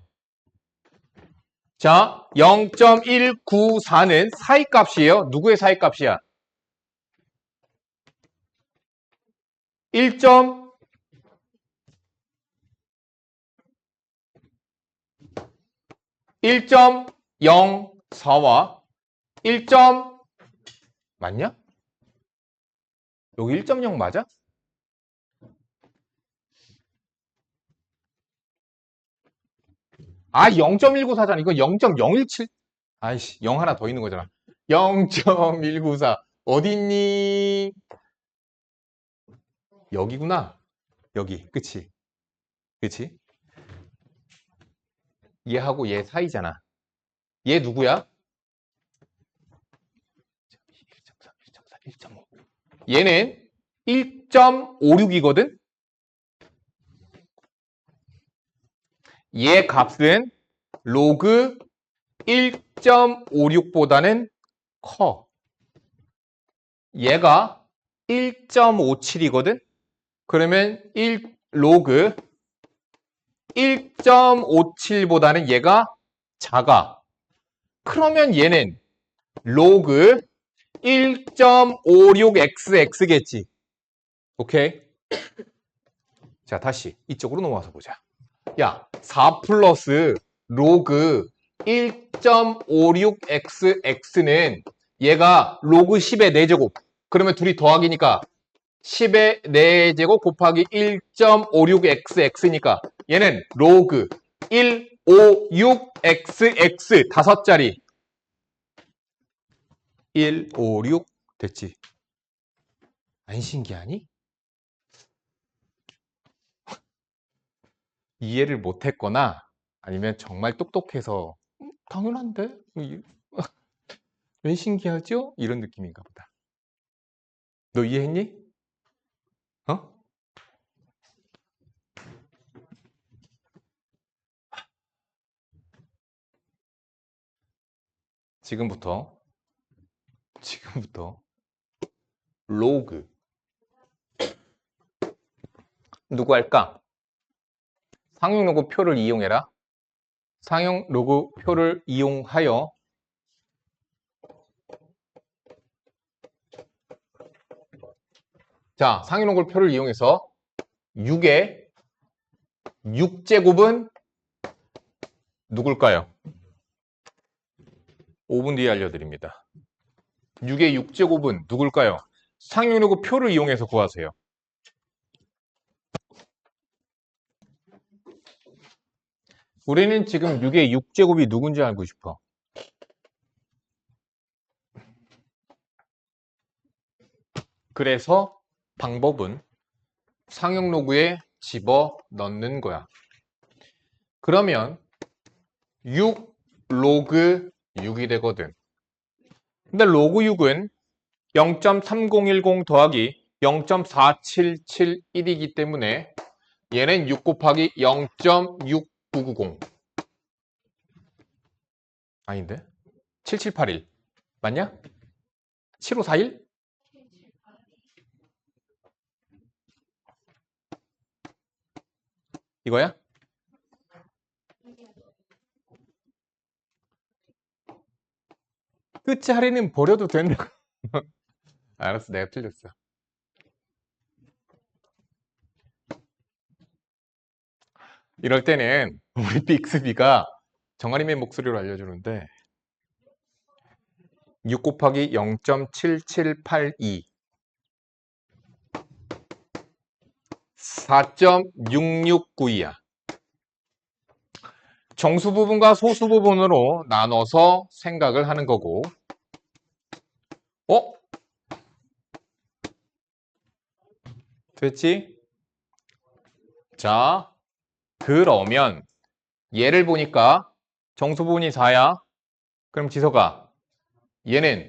자, 0.194는 사이 값이에요. 누구의 사이 값이야? 1.04와 1. 맞냐? 여기 1.0 맞아? 아, 0.194잖아. 이거 0.017. 아이씨, 0 하나 더 있는 거잖아. 0.194. 어디 있니? 여기구나. 여기. 그치? 그치? 얘하고 얘 사이잖아. 얘 누구야? 1.3, 1.4, 1.5. 얘는 1.56이거든? 얘 값은 로그 1.56보다는 커. 얘가 1.57이거든? 그러면 로그 1.57보다는 얘가 작아. 그러면 얘는 로그 1.56xx겠지. 오케이? 자, 다시 이쪽으로 넘어와서 보자. 야, 4 플러스 로그 1.56xx는 얘가 로그 10의 4제곱. 그러면 둘이 더하기니까 10의 4제곱 곱하기 1.56xx니까 얘는 로그 156xx 5자리 156 됐지. 안 신기하니? 이해를 못했거나 아니면 정말 똑똑해서 당연한데? 왜 신기하죠? 이런 느낌인가 보다. 너 이해했니? 어? 지금부터 로그 누구 할까? 상용 로그 표를 이용해라. 상용 로그 표를 이용하여 자, 상용 로그 표를 이용해서 6의 6제곱은 누굴까요? 5분 뒤에 알려드립니다. 6의 6제곱은 누굴까요? 상용 로그 표를 이용해서 구하세요. 우리는 지금 6의 6제곱이 누군지 알고 싶어. 그래서 방법은 상용 로그에 집어 넣는 거야. 그러면 6 로그 6이 되거든. 근데 로그 6은 0.3010 더하기 0.4771이기 때문에 얘는 6 곱하기 0.6990 아닌데? 7781 맞냐? 7541? 이거야? 끝이 할인은 버려도 된다. 알았어, 내가 틀렸어. 이럴 때는 우리 빅스비가 정아림의 목소리로 알려주는데 6 곱하기 0.7782 4.6692야. 정수 부분과 소수 부분으로 나눠서 생각을 하는 거고 어? 됐지? 자, 그러면 얘를 보니까 정수분이 4야. 그럼 지석아, 얘는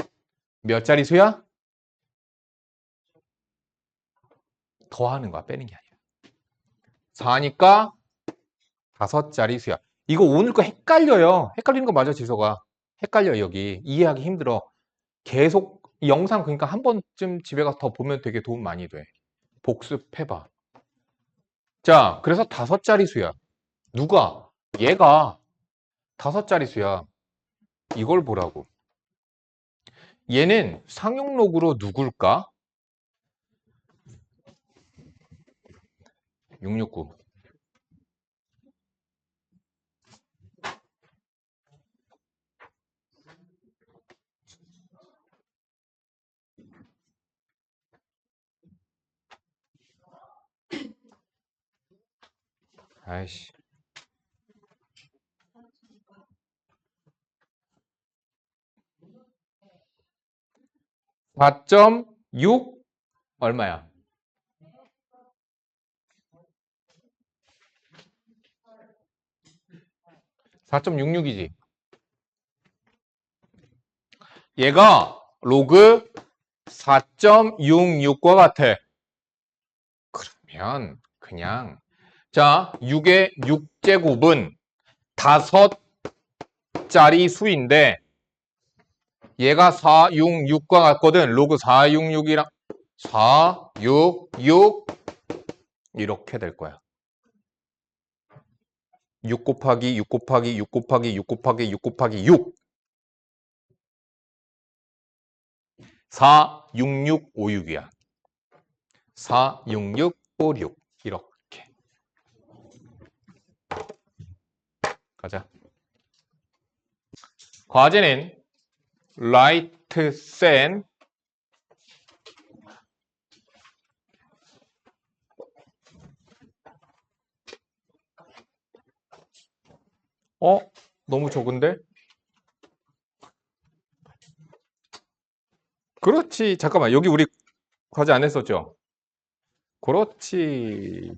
몇 자릿수야? 더하는 거야, 빼는 게 아니야. 4니까 5자릿수야. 이거 오늘 거 헷갈려요. 헷갈리는 거 맞아, 지석아. 헷갈려, 여기. 이해하기 힘들어. 계속 이 영상 그러니까 한 번쯤 집에 가서 더 보면 되게 도움 많이 돼. 복습해봐. 자, 그래서 5자릿수야. 누가? 얘가 5자릿수야. 이걸 보라고. 얘는 상용록으로 누굴까? 669. 아이씨. 4.6 얼마야? 4.66이지. 얘가 로그 4.66과 같아. 그러면 그냥 자 6의 6제곱은 5자리 수인데 얘가 466과 같거든. 로그 466이랑 466 이렇게 될 거야. 6 곱하기 6 곱하기 6 곱하기 6 곱하기 6 곱하기 6 46656이야. 46656 이렇게 가자. 과제는 라이트 센 너무 적은데? 그렇지. 잠깐만. 여기 우리 과제 안 했었죠? 그렇지.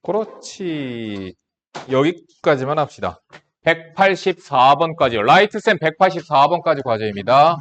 그렇지. 여기까지만 합시다. 184번까지요. 라이트 쌤 184번까지 과제입니다.